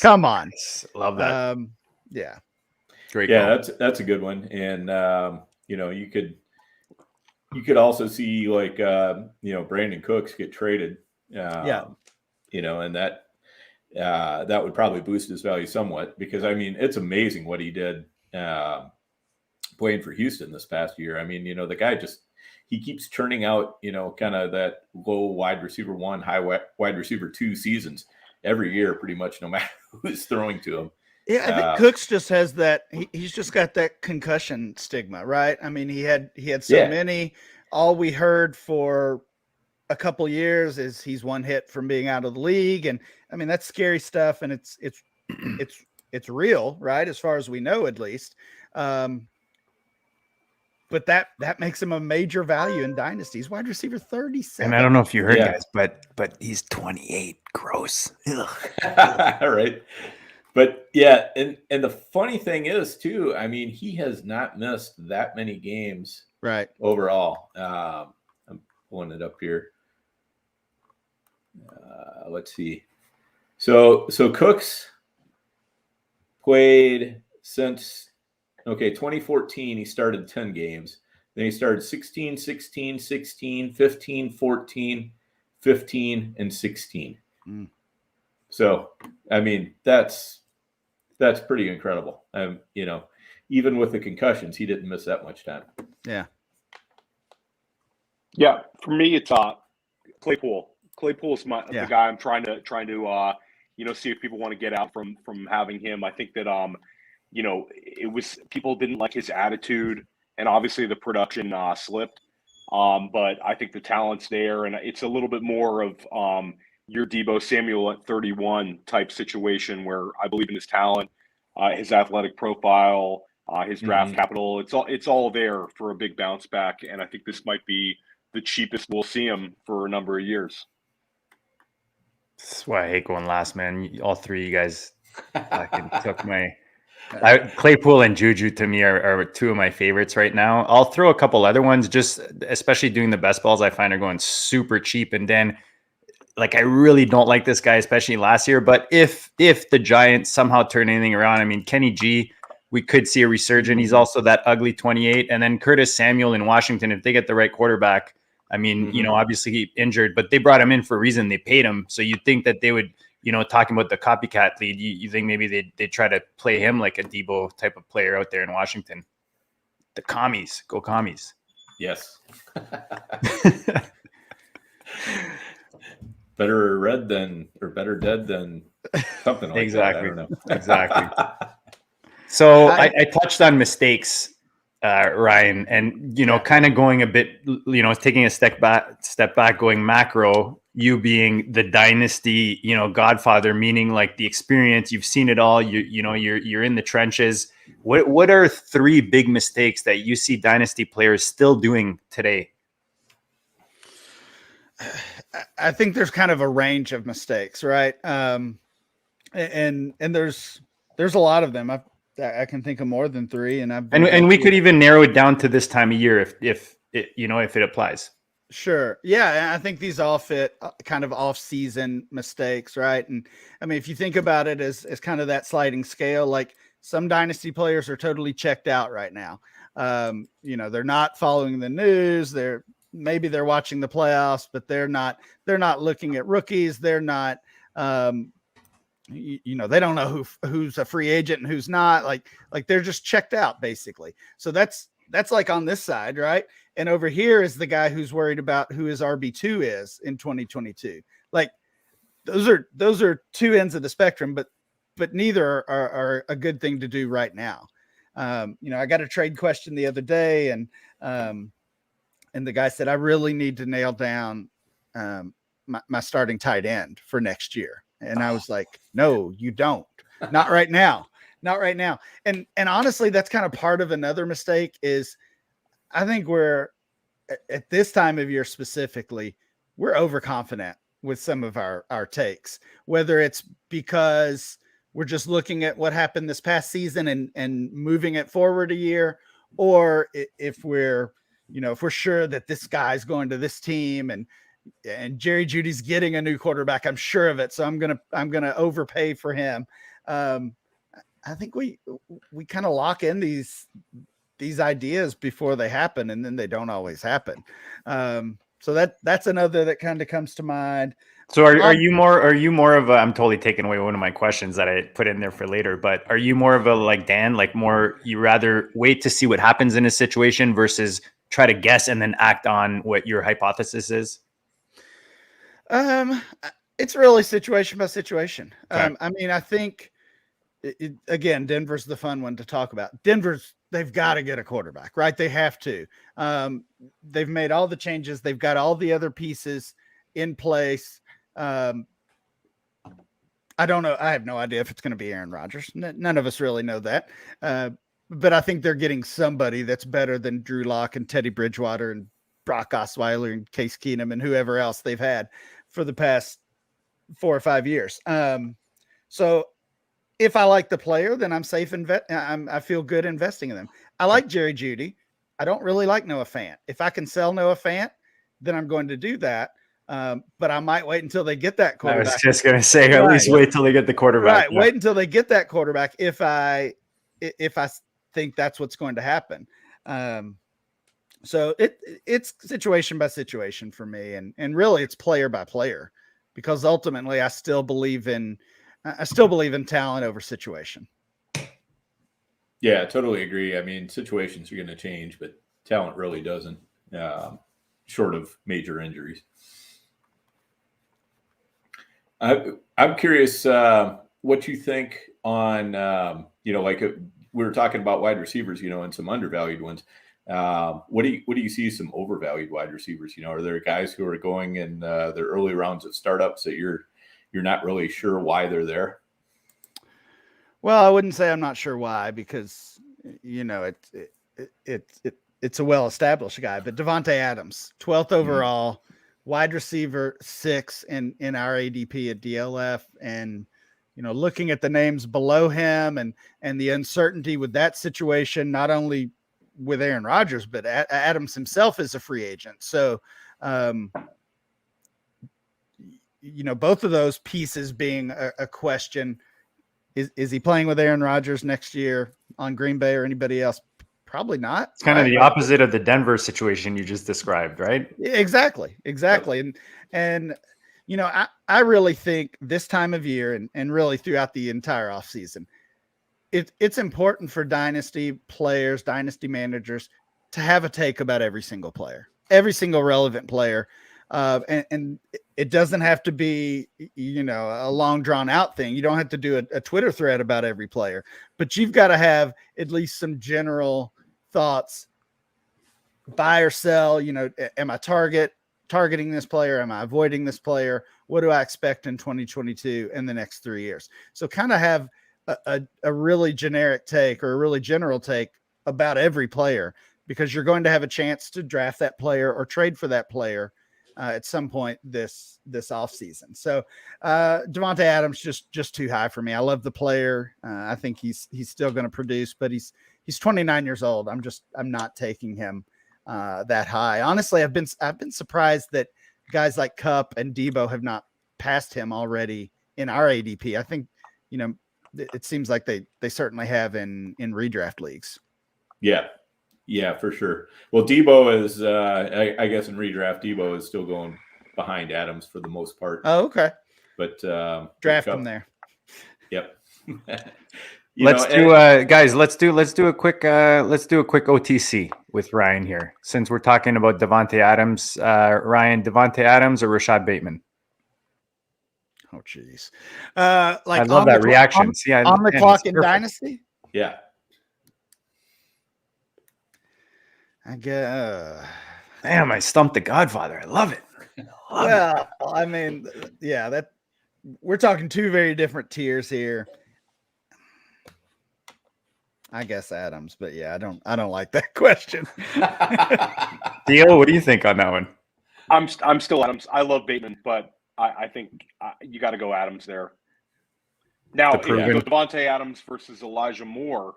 Come on. Love that. Yeah. Great. Yeah, that's a good one. And you could also see Brandon Cooks get traded. And that would probably boost his value somewhat, because I mean, it's amazing what he did playing for Houston this past year. I mean, the guy he keeps churning out, kind of that low wide receiver 1, high wide receiver 2 seasons every year, pretty much, no matter who's throwing to him. Yeah, I think Cooks just has that. He's just got that concussion stigma, right? I mean, he had so many. All we heard for a couple years is he's one hit from being out of the league, and I mean, that's scary stuff, and it's real, right? As far as we know, at least. but that makes him a major value in dynasties. Wide receiver 37. And I don't know if you heard, Yeah. guys, but he's 28. Gross. Right. But yeah, and the funny thing is too, I mean, he has not missed that many games Right. overall. I'm pulling it up here. Let's see. So Cooks played since 2014. He started 10 games. Then he started 16, 16, 16, 15, 14, 15, and 16. So, I mean, that's pretty incredible. Even with the concussions, he didn't miss that much time. Yeah. Yeah. For me, it's Claypool. Claypool's the guy I'm trying to see if people want to get out from having him. I think that it was people didn't like his attitude, and obviously the production slipped. But I think the talent's there, and it's a little bit more of your Deebo Samuel at 31 type situation where I believe in his talent, his athletic profile, his draft capital. It's all there for a big bounce back, and I think this might be the cheapest we'll see him for a number of years. That's why I hate going last, man. All three of you guys fucking took my Claypool and Juju to me are two of my favorites right now. I'll throw a couple other ones, just especially doing the best balls I find are going super cheap. And then I really don't like this guy, especially last year. But if the Giants somehow turn anything around, I mean, Kenny G, we could see a resurgence. He's also that ugly 28. And then Curtis Samuel in Washington, if they get the right quarterback, I mean, obviously he injured, but they brought him in for a reason. They paid him. So you'd think that they would, talking about the copycat lead, you think maybe they try to play him like a Deebo type of player out there in Washington. The commies. Go commies. Yes. Better better dead than something like exactly. that. I don't know. Exactly. So I touched on mistakes, Ryan, and kind of going a bit, taking a step back, going macro. You being the dynasty, Godfather, meaning like the experience, you've seen it all. You're in the trenches. What are three big mistakes that you see dynasty players still doing today? I think there's kind of a range of mistakes, right? And there's a lot of them. I can think of more than three, and we could even narrow it down to this time of year if it applies. Sure. Yeah. I think these all fit kind of off-season mistakes, right? And I mean, if you think about it as kind of that sliding scale, like some dynasty players are totally checked out right now. They're not following the news. Maybe they're watching the playoffs, but they're not looking at rookies. They're not, they don't know who's a free agent and who's not, like they're just checked out basically. So that's like on this side, right? And over here is the guy who's worried about who his RB2 is in 2022. Like those are two ends of the spectrum, but neither are a good thing to do right now. I got a trade question the other day, and the guy said, I really need to nail down my starting tight end for next year. And I was like, no, you don't. Not right now. Not right now. And honestly, that's kind of part of another mistake is I think we're at this time of year specifically, we're overconfident with some of our takes, whether it's because we're just looking at what happened this past season and moving it forward a year, or if we're sure that this guy's going to this team and Jerry Jeudy's getting a new quarterback, I'm sure of it. So I'm gonna overpay for him. I think we kind of lock in these ideas before they happen, and then they don't always happen. So that's another that kind of comes to mind. So are you more of a, I'm totally taking away one of my questions that I put in there for later, but are you more of a, like Dan, like more, you rather wait to see what happens in a situation versus try to guess and then act on what your hypothesis is? It's really situation by situation. Okay. I mean, I think again, Denver's the fun one to talk about. They've got to get a quarterback, right? They have to. They've made all the changes. They've got all the other pieces in place. I don't know. I have no idea if it's going to be Aaron Rodgers. None of us really know that. but I think they're getting somebody that's better than Drew Lock and Teddy Bridgewater and Brock Osweiler and Case Keenum and whoever else they've had for the past 4 or 5 years. So if I like the player, then I'm safe. I feel good investing in them. I like Jerry Jeudy. I don't really like Noah Fant. If I can sell Noah Fant, then I'm going to do that. But I might wait until they get that quarterback. I was just going to say, at least wait till they get the quarterback. Right. Yeah. Wait until they get that quarterback. If I think that's what's going to happen. So it's situation by situation for me. And really it's player by player, because ultimately I still believe in talent over situation. Yeah, I totally agree. I mean, situations are going to change, but talent really doesn't, short of major injuries. I'm curious what you think on, like we were talking about wide receivers, and some undervalued ones. What do you see some overvalued wide receivers? Are there guys who are going in the early rounds of startups that you're not really sure why they're there? Well, I wouldn't say I'm not sure why, because it's a well-established guy. But Davonte Adams, 12th overall, wide receiver 6 in our ADP at DLF, and looking at the names below him and the uncertainty with that situation, not only with Aaron Rodgers, but Adams himself is a free agent. So, both of those pieces being a question. Is he playing with Aaron Rodgers next year on Green Bay or anybody else? Probably not. It's kind of the opposite of the Denver situation you just described, right? Exactly. And I really think this time of year and really throughout the entire offseason, it's important for dynasty players, dynasty managers to have a take about every single player, every single relevant player. And it doesn't have to be, a long drawn out thing. You don't have to do a Twitter thread about every player, but you've got to have at least some general thoughts, buy or sell. Am I targeting this player? Am I avoiding this player? What do I expect in 2022 and the next 3 years? So kind of have a really generic take or a really general take about every player, because you're going to have a chance to draft that player or trade for that player at some point this off season. So Davonte Adams just too high for me. I love the player. I think he's still going to produce, but he's 29 years old. I'm not taking him that high. Honestly, I've been surprised that guys like Kupp and Debo have not passed him already in our ADP. I think it seems like they certainly have in redraft leagues. Yeah, for sure. Well, Debo is, I guess in redraft, Debo is still going behind Adams for the most part. Oh, okay. But draft him there. Yep. Let's do a quick OTC with Ryan here, since we're talking about Davonte Adams. Ryan, Davonte Adams or Rashad Bateman? Oh, geez. I love that reaction. On the clock in Dynasty? Yeah. I guess. Damn, I stumped the Godfather. I love it. I mean, yeah, we're talking two very different tiers here. I guess Adams, but yeah, I don't like that question. Theo, what do you think on that one? I'm still Adams. I love Bateman, but I think you got to go Adams there. Now, if you go Davonte Adams versus Elijah Moore,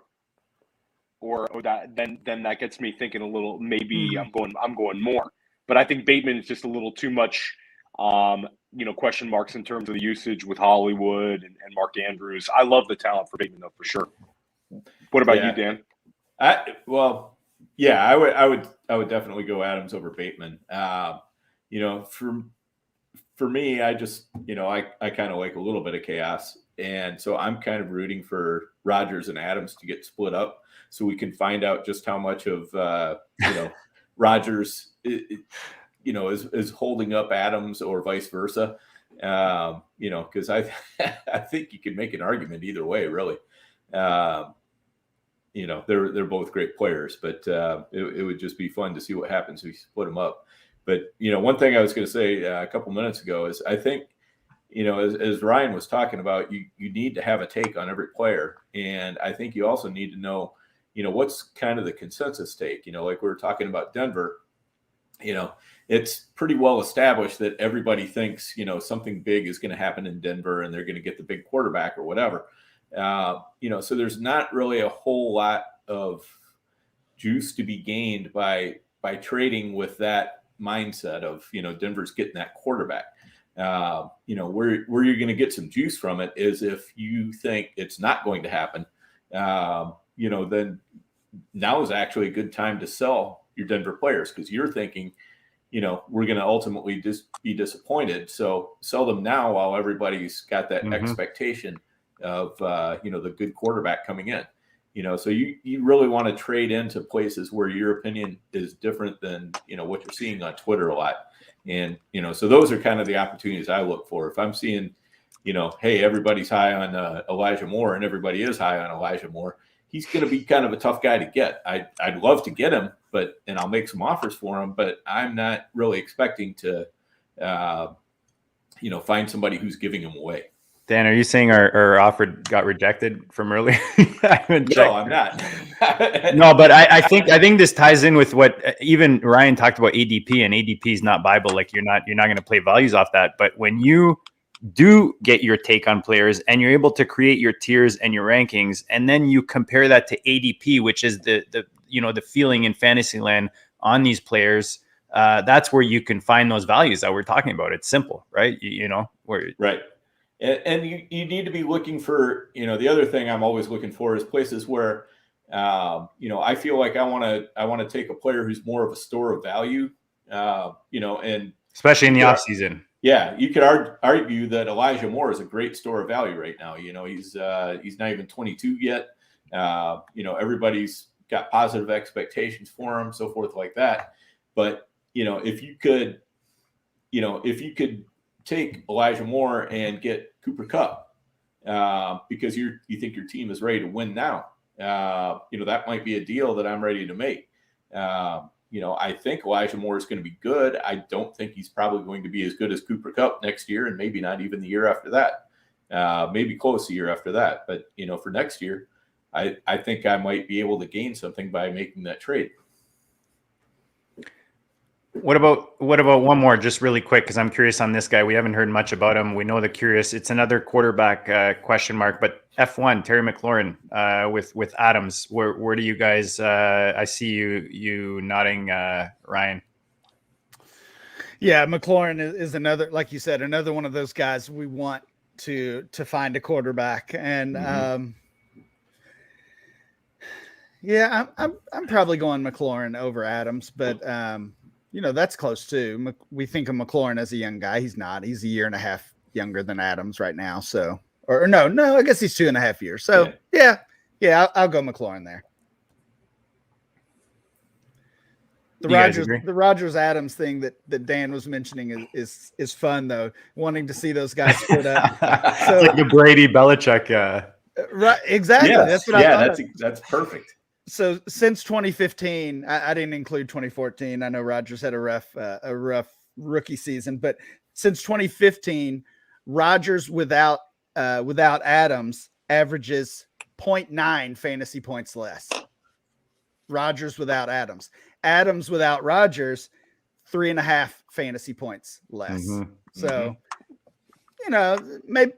or that, then that gets me thinking a little. Maybe I'm going more, but I think Bateman is just a little too much. Question marks in terms of the usage with Hollywood and Mark Andrews. I love the talent for Bateman though, for sure. What about you, Dan? I would definitely go Adams over Bateman. For me, I just, I kind of like a little bit of chaos. And so I'm kind of rooting for Rodgers and Adams to get split up so we can find out just how much of, Rodgers, is holding up Adams or vice versa. Because I think you can make an argument either way, really. They're both great players, but it would just be fun to see what happens if you split them up. But, one thing I was going to say a couple minutes ago is I think, as Ryan was talking about, you need to have a take on every player. And I think you also need to know, what's kind of the consensus take? Like we were talking about Denver, it's pretty well established that everybody thinks, something big is going to happen in Denver and they're going to get the big quarterback or whatever. So there's not really a whole lot of juice to be gained by trading with that mindset of, Denver's getting that quarterback. Where you're going to get some juice from it is if you think it's not going to happen, then now is actually a good time to sell your Denver players, because you're thinking, we're going to ultimately just be disappointed. So sell them now while everybody's got that expectation of, the good quarterback coming in. So you really want to trade into places where your opinion is different than, what you're seeing on Twitter a lot. And, so those are kind of the opportunities I look for. If I'm seeing, hey, everybody's high on Elijah Moore and everybody is high on Elijah Moore, he's going to be kind of a tough guy to get. I'd love to get him, and I'll make some offers for him, but I'm not really expecting to, find somebody who's giving him away. Dan, are you saying our offer got rejected from earlier? No, I'm not. No, but I think this ties in with what even Ryan talked about ADP, and ADP is not Bible. Like you're not going to play values off that. But when you do get your take on players and you're able to create your tiers and your rankings, and then you compare that to ADP, which is the feeling in fantasy land on these players, that's where you can find those values that we're talking about. It's simple, right? Right. And you need to be looking for, the other thing I'm always looking for is places where, I feel like I want to take a player who's more of a store of value, and especially in the off season. Yeah, you could argue that Elijah Moore is a great store of value right now. He's not even 22 yet. Everybody's got positive expectations for him, so forth like that. But if you could take Elijah Moore and get Cooper Kupp, because you think your team is ready to win now, that might be a deal that I'm ready to make. I think Elijah Moore is going to be good. I don't think he's probably going to be as good as Cooper Kupp next year, and maybe not even the year after that. Maybe close a year after that. But, for next year, I think I might be able to gain something by making that trade. What about one more, just really quick, because I'm curious on this guy. We haven't heard much about him. We know the curious. It's another quarterback question mark, but F1 Terry McLaurin with Adams. Where do you guys? I see you nodding, Ryan. Yeah, McLaurin is another, like you said, another one of those guys we want to find a quarterback, and yeah, I'm probably going McLaurin over Adams, but that's close too. We think of McLaurin as a young guy. He's not. He's a year and a half younger than Adams right now. So, or no, I guess he's 2.5 years. So yeah, I'll go McLaurin there. The Rodgers Adams thing that Dan was mentioning is fun though. Wanting to see those guys split up. So, it's like the Brady Belichick. Right, exactly. Yes. That's what I thought. That's perfect. So since 2015, I didn't include 2014. I know Rodgers had a rough rookie season, but since 2015, Rodgers without Adams averages 0.9 fantasy points less. Rodgers without Adams. Adams without Rodgers, 3.5 fantasy points less. So,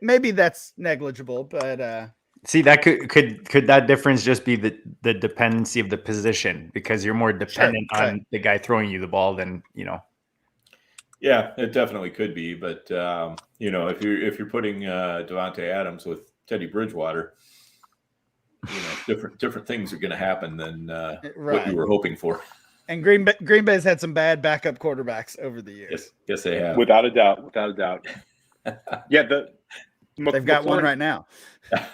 maybe that's negligible, but see, that could that difference just be the dependency of the position, because you're more dependent on the guy throwing you the ball than. Yeah, it definitely could be, but if you're putting Davonte Adams with Teddy Bridgewater, different things are going to happen than what you were hoping for. And Green Bay's had some bad backup quarterbacks over the years. Yes, they have. Without a doubt. Yeah, they've got one right now.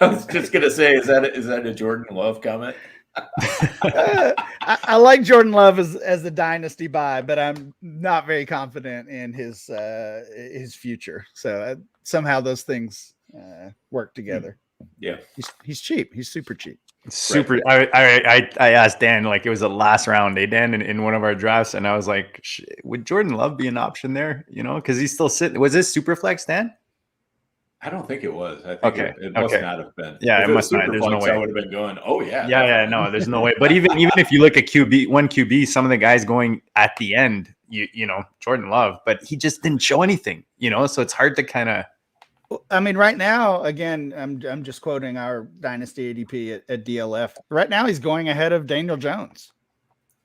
I was just going to say, is that a Jordan Love comment? I like Jordan Love as a dynasty buy, but I'm not very confident in his future. So somehow those things work together. Yeah, he's cheap. He's super cheap. Super. Right. I asked Dan, like, it was the last round, Dan, in one of our drafts, and I was like, would Jordan Love be an option there? Because he's still sitting. Was this super flex, Dan? I don't think it was. I think it must not have been. Yeah, if it must not. Super There's Flex, no way. I would have been going, oh yeah. Yeah, no, there's no way. But even if you look at one QB, some of the guys going at the end, you know, Jordan Love, but he just didn't show anything, you know, so it's hard to kind of. I mean, right now, again, I'm just quoting our Dynasty ADP at DLF. Right now, he's going ahead of Daniel Jones.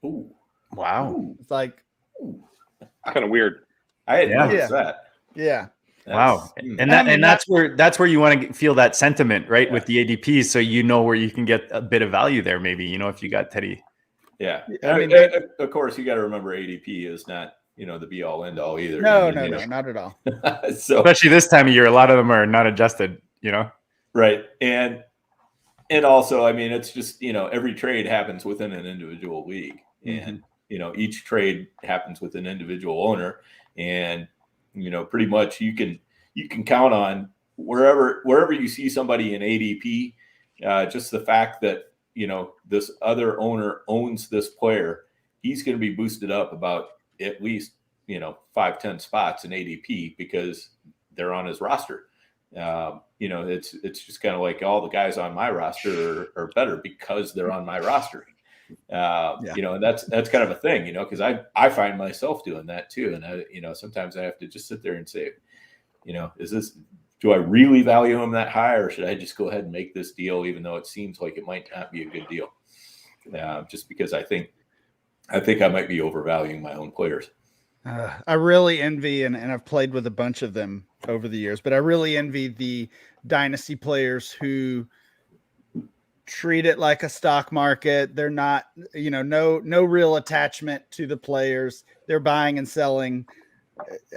Ooh, wow. Ooh. It's like kind of weird. I hadn't noticed that. Yeah. Wow. And that's where you want to feel that sentiment, right? Yeah. With the ADPs. So, you know, where you can get a bit of value there, maybe, you know, if you got Teddy. Yeah. I mean, of course, you got to remember ADP is not, you know, the be all end all either. No, not at all. So, especially this time of year, a lot of them are not adjusted, you know? Right. And also, I mean, it's just, you know, every trade happens within an individual league. And, you know, each trade happens with an individual owner. And, you know, pretty much you can count on wherever you see somebody in ADP, just the fact that, you know, this other owner owns this player, he's going to be boosted up about at least, you know, 5-10 spots in ADP because they're on his roster. You know, it's just kind of like all the guys on my roster are better because they're on my roster. You know, and that's kind of a thing, you know, because I find myself doing that too. And you know, sometimes I have to just sit there and say, you know, do I really value him that high, or should I just go ahead and make this deal, even though it seems like it might not be a good deal? Just because I think I might be overvaluing my own players. I really envy, and I've played with a bunch of them over the years, but I really envy the dynasty players who treat it like a stock market. They're not, you know, no real attachment to the players. They're buying and selling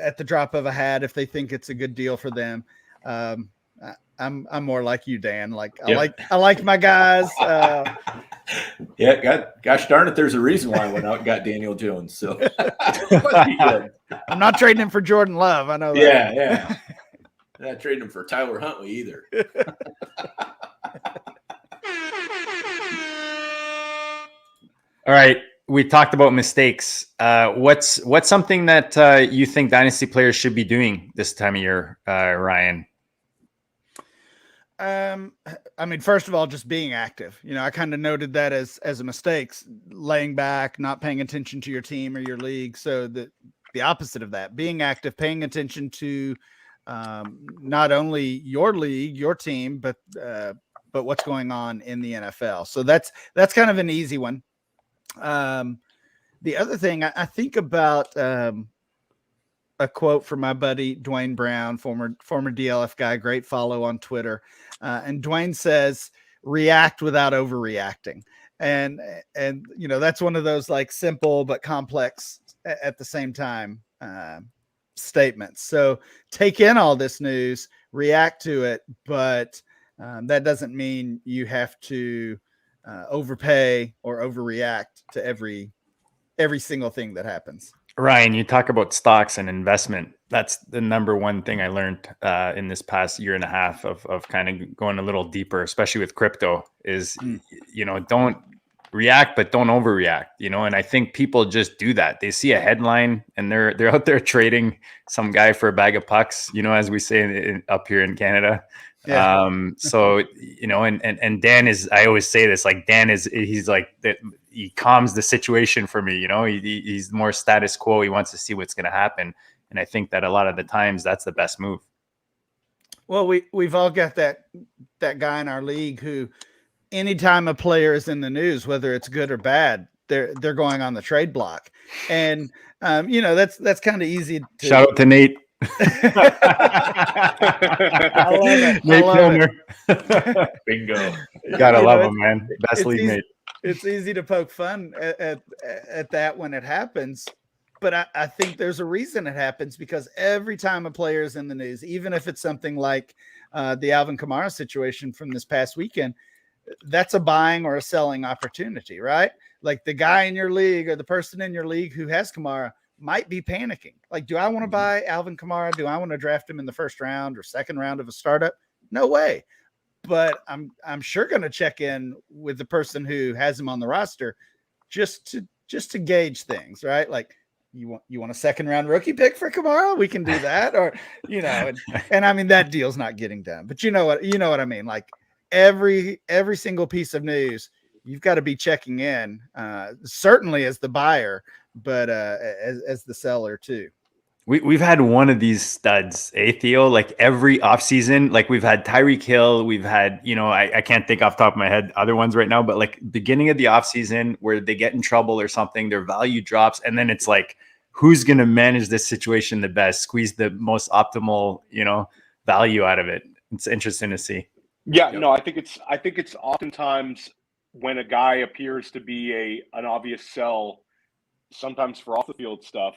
at the drop of a hat if they think it's a good deal for them. I'm more like you, Dan. Like I like my guys. Yeah, gosh darn it, there's a reason why I went out and got Daniel Jones. So I'm not trading him for Jordan Love. I know that. Yeah. I'm not trading him for Tyler Huntley either. All right. We talked about mistakes. What's something that you think dynasty players should be doing this time of year, Ryan? I mean, first of all, just being active. You know, I kind of noted that as a mistake, laying back, not paying attention to your team or your league. So the opposite of that, being active, paying attention to not only your league, your team, but what's going on in the NFL. So that's kind of an easy one. The other thing I think about a quote from my buddy Dwayne Brown, former DLF guy, great follow on Twitter. And Dwayne says, react without overreacting. And you know, that's one of those like simple but complex at the same time statements. So take in all this news, react to it, but that doesn't mean you have to overpay or overreact to every single thing that happens. Ryan, you talk about stocks and investment. That's the number one thing I learned in this past year and a half of kind of going a little deeper, especially with crypto, is, you know, don't react, but don't overreact, you know? And I think people just do that. They see a headline and they're out there trading some guy for a bag of pucks, you know, as we say up here in Canada. Yeah. So, you know, and Dan is, I always say this, like he's like that. He calms the situation for me. You know, he's more status quo. He wants to see what's going to happen. And I think that a lot of the times that's the best move. Well, we've all got that guy in our league who, anytime a player is in the news, whether it's good or bad, they're going on the trade block. And, you know, that's kind of easy. Shout out to Nate. I love it. Nate Kilmer. Bingo. You gotta love him, man. Best league mate. It's easy to poke fun at that when it happens, but I think there's a reason it happens, because every time a player is in the news, even if it's something like the Alvin Kamara situation from this past weekend, that's a buying or a selling opportunity, right? Like the guy in your league or the person in your league who has Kamara might be panicking. Like, do I want to buy Alvin Kamara? Do I want to draft him in the first round or second round of a startup? No way. But I'm sure going to check in with the person who has him on the roster just to gauge things, right? Like, you want a second round rookie pick for Kamara? We can do that. Or, and I mean, that deal's not getting done, but you know what I mean? Like every single piece of news, you've got to be checking in, certainly as the buyer, but as the seller too. We've had one of these studs, Theo, like every offseason. Like we've had Tyreek Hill, we've had, I can't think off the top of my head other ones right now, but like beginning of the offseason where they get in trouble or something, their value drops, and then it's like, who's going to manage this situation the best, squeeze the most optimal, value out of it. It's interesting to see. Yeah, no, I think it's oftentimes when a guy appears to be an obvious sell, sometimes for off the field stuff,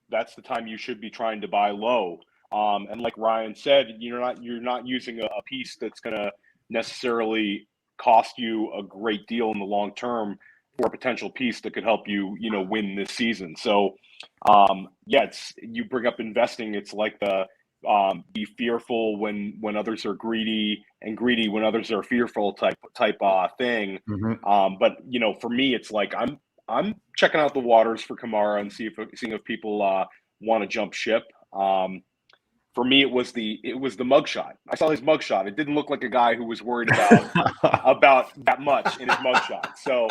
that's the time you should be trying to buy low. And like Ryan said, you're not using a piece that's going to necessarily cost you a great deal in the long term for a potential piece that could help you, win this season. So, you bring up investing. It's like the be fearful when others are greedy, and greedy when others are fearful type thing. Mm-hmm. But for me, it's like I'm checking out the waters for Kamara and seeing if people want to jump ship. For me, it was the mugshot. I saw his mugshot. It didn't look like a guy who was worried about that much in his mugshot. So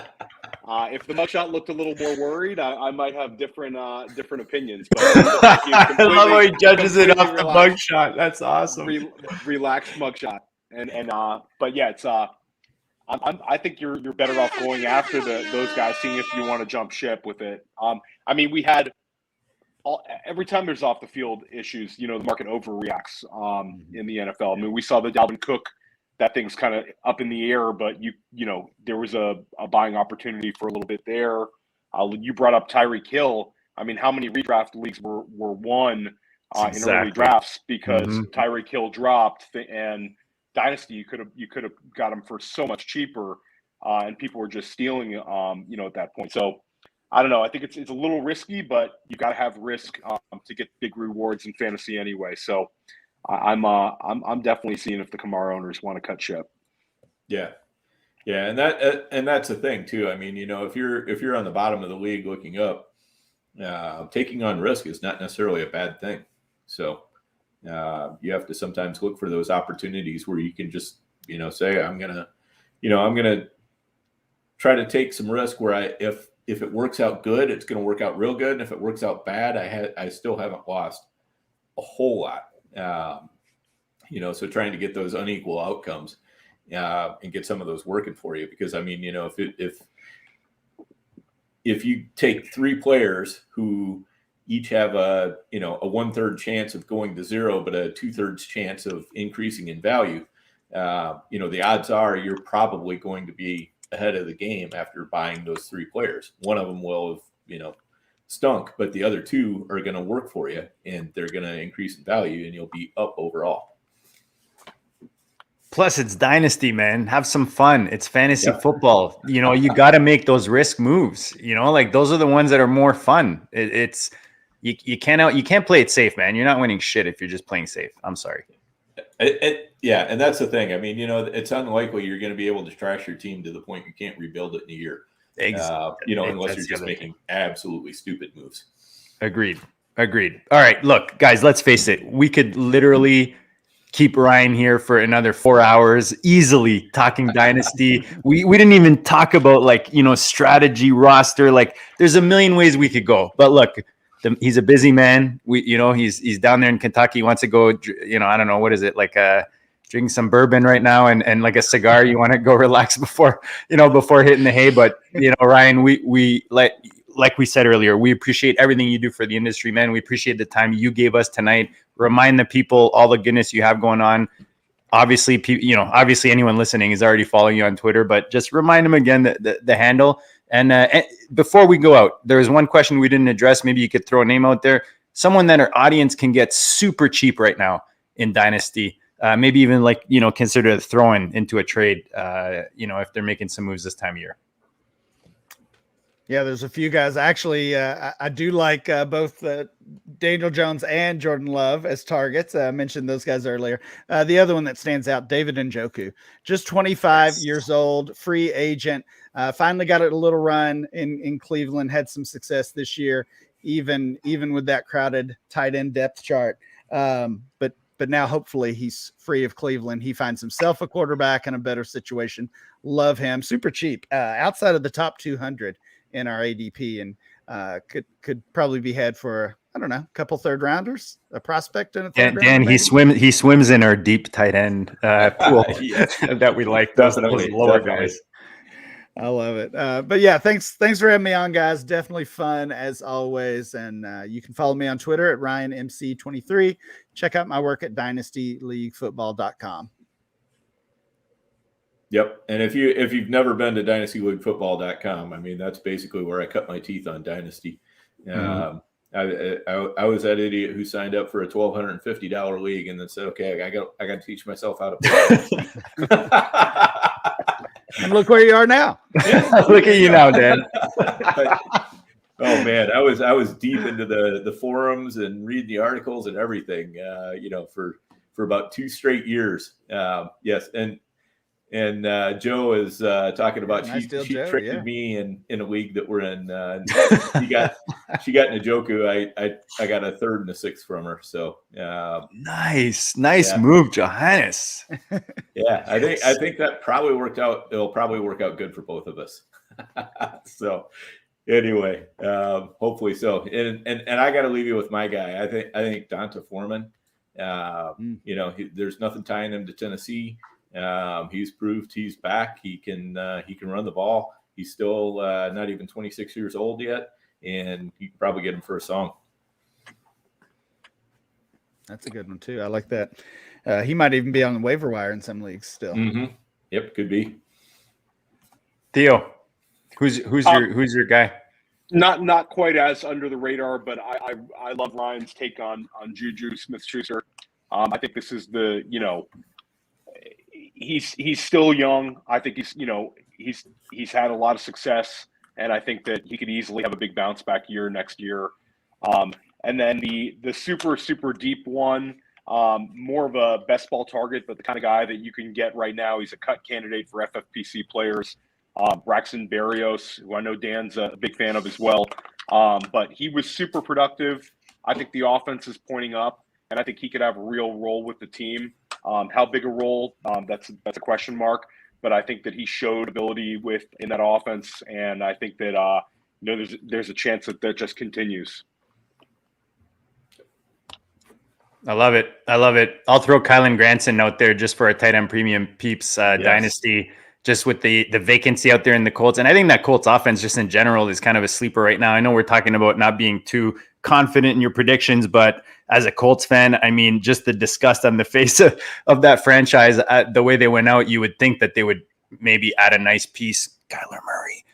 if the mugshot looked a little more worried, I might have different opinions. But I love how he judges it off the mugshot. That's awesome. Relaxed mugshot, but yeah, it's I think you're better off going after those guys, seeing if you want to jump ship with it. I mean, we had every time there's off the field issues, the market overreacts in the NFL. I mean, we saw the Dalvin Cook, that thing's kind of up in the air, but there was a buying opportunity for a little bit there. You brought up Tyreek Hill. I mean, how many redraft leagues were won in early drafts because Tyreek Hill dropped, and Dynasty, you could have got him for so much cheaper, and people were just stealing, at that point. So I don't know. I think it's a little risky, but you got to have risk to get big rewards in fantasy anyway. So I'm definitely seeing if the Kamara owners want to cut ship. Yeah, and that's the thing too. I mean, if you're on the bottom of the league looking up, taking on risk is not necessarily a bad thing. So. You have to sometimes look for those opportunities where you can just, say, I'm gonna try to take some risk where if it works out good, it's going to work out real good. And if it works out bad, I still haven't lost a whole lot. So trying to get those unequal outcomes and get some of those working for you, because I mean, if you take three players who each have a 1/3 chance of going to zero, but a 2/3 chance of increasing in value, the odds are you're probably going to be ahead of the game after buying those three players. One of them will have, stunk, but the other two are going to work for you and they're going to increase in value and you'll be up overall. Plus, it's Dynasty, man. Have some fun. It's fantasy football. You got to make those risk moves. Like those are the ones that are more fun. You can't play it safe, man. You're not winning shit if you're just playing safe. I'm sorry. And that's the thing. I mean, it's unlikely you're going to be able to trash your team to the point you can't rebuild it in a year. Exactly. Unless you're just making absolutely stupid moves. Agreed. All right, look, guys, let's face it. We could literally keep Ryan here for another 4 hours easily talking Dynasty. We didn't even talk about strategy, roster. Like there's a million ways we could go. But look, he's a busy man. He's down there in Kentucky. He wants to go, I don't know, what is it, drinking some bourbon right now and like a cigar. You want to go relax before hitting the hay. But Ryan, we like we said earlier, we appreciate everything you do for the industry, man. We appreciate the time you gave us tonight. Remind the people all the goodness you have going on. Obviously, obviously anyone listening is already following you on Twitter, but just remind them again the handle. And before we go out, there was one question we didn't address. Maybe you could throw a name out there. Someone that our audience can get super cheap right now in Dynasty. Maybe even consider throwing into a trade, if they're making some moves this time of year. Yeah, there's a few guys. Actually, I do like both Daniel Jones and Jordan Love as targets. I mentioned those guys earlier. The other one that stands out, David Njoku, just 25 years old, free agent. Finally got a little run in Cleveland, had some success this year. even with that crowded tight end depth chart. But now hopefully he's free of Cleveland. He finds himself a quarterback in a better situation. Love him. Super cheap, outside of the top 200 in our ADP, and could probably be had for, I don't know, a couple third rounders, a prospect and a third Dan, rounder. he swims in our deep tight end pool that we like. Those lower guys. I love it. But yeah, thanks for having me on, guys. Definitely fun as always. And you can follow me on Twitter at RyanMC23. Check out my work at DynastyLeagueFootball.com. Yep. And if you've never been to DynastyLeagueFootball.com, I mean, that's basically where I cut my teeth on Dynasty. I was that idiot who signed up for a $1,250 league and then said, okay, I got to teach myself how to play. And look where you are now. Look at you now, Dan. Oh man, I was deep into the forums and reading the articles and everything, for about 2 straight years. Yes. And Joe is talking about she traded me in a league that we're in. She got Njoku. I got a 3rd and a 6th from her. So nice move, Johannes. Yeah, I think that probably worked out. It'll probably work out good for both of us. So anyway, hopefully so. And I got to leave you with my guy. I think Donta Foreman. There's nothing tying him to Tennessee. He's proved he's back. He can run the ball. He's still not even 26 years old yet, and you can probably get him for a song. That's a good one too. I like that. He might even be on the waiver wire in some leagues still. Mm-hmm. Yep, could be. Theo, who's your guy? Not quite as under the radar, but I love Ryan's take on Juju Smith-Schuster. I think this is he's still young. I think he's had a lot of success, and I think that he could easily have a big bounce back year next year. And then the super, super deep one, more of a best ball target, but the kind of guy that you can get right now. He's a cut candidate for FFPC players. Braxton Berrios, who I know Dan's a big fan of as well. But he was super productive. I think the offense is pointing up, and I think he could have a real role with the team. How big a role? That's a question mark. But I think that he showed ability in that offense, and I think that there's a chance that just continues. I love it. I'll throw Kylan Granson out there just for a tight end premium peeps dynasty, just with the vacancy out there in the Colts. And I think that Colts offense just in general is kind of a sleeper right now. I know we're talking about not being too confident in your predictions, but as a Colts fan, I mean, just the disgust on the face of that franchise, the way they went out, you would think that they would maybe add a nice piece, Kyler Murray,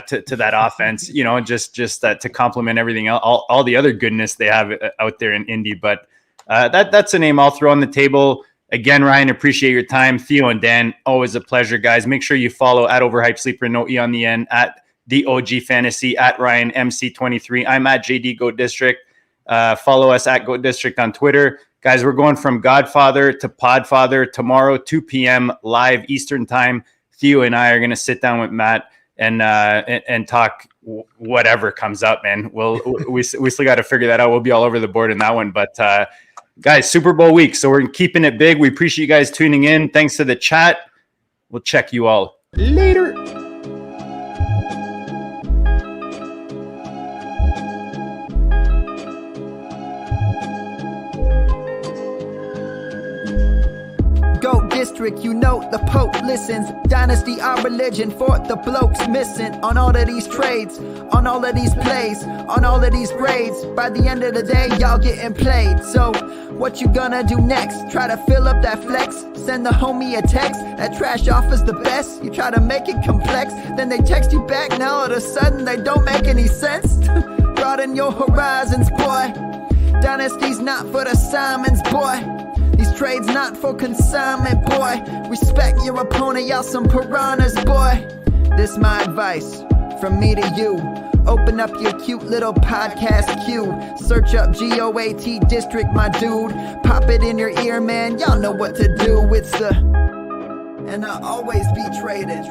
to that offense, just to complement everything else, all the other goodness they have out there in Indy. But that's a name I'll throw on the table. Again, Ryan, appreciate your time. Theo and Dan, always a pleasure, guys. Make sure you follow at Overhyped Sleeper, no E on the end, at the OG Fantasy, at Ryan MC23. I'm at JD Goat District. Follow us at Goat District on Twitter. Guys, we're going from Godfather to Podfather tomorrow, 2 p.m. live Eastern time. Theo and I are going to sit down with Matt and talk whatever comes up, man. We still got to figure that out. We'll be all over the board in that one. But guys, Super Bowl week, so we're keeping it big. We appreciate you guys tuning in. Thanks to the chat. We'll check you all later. Goat District, the Pope listens. Dynasty, our religion, for the blokes missing. On all of these trades, on all of these plays, on all of these grades. By the end of the day, y'all getting played. So, what you gonna do next? Try to fill up that flex? Send the homie a text? That trash offers the best? You try to make it complex, then they text you back. Now all of a sudden, they don't make any sense. Broaden your horizons, boy. Dynasty's not for the Simons, boy. These trades not for consignment, boy. Respect your opponent, y'all some piranhas, boy. This my advice from me to you. Open up your cute little podcast queue. Search up GOAT District, my dude. Pop it in your ear, man. Y'all know what to do. It's and I'll always be traded.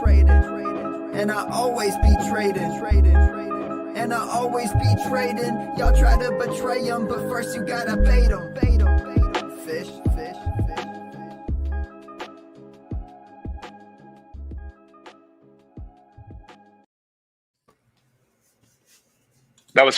And I'll always be traded. And I'll always be trading. Y'all try to betray them, but first you gotta bait them. Fish, fish, fish. That was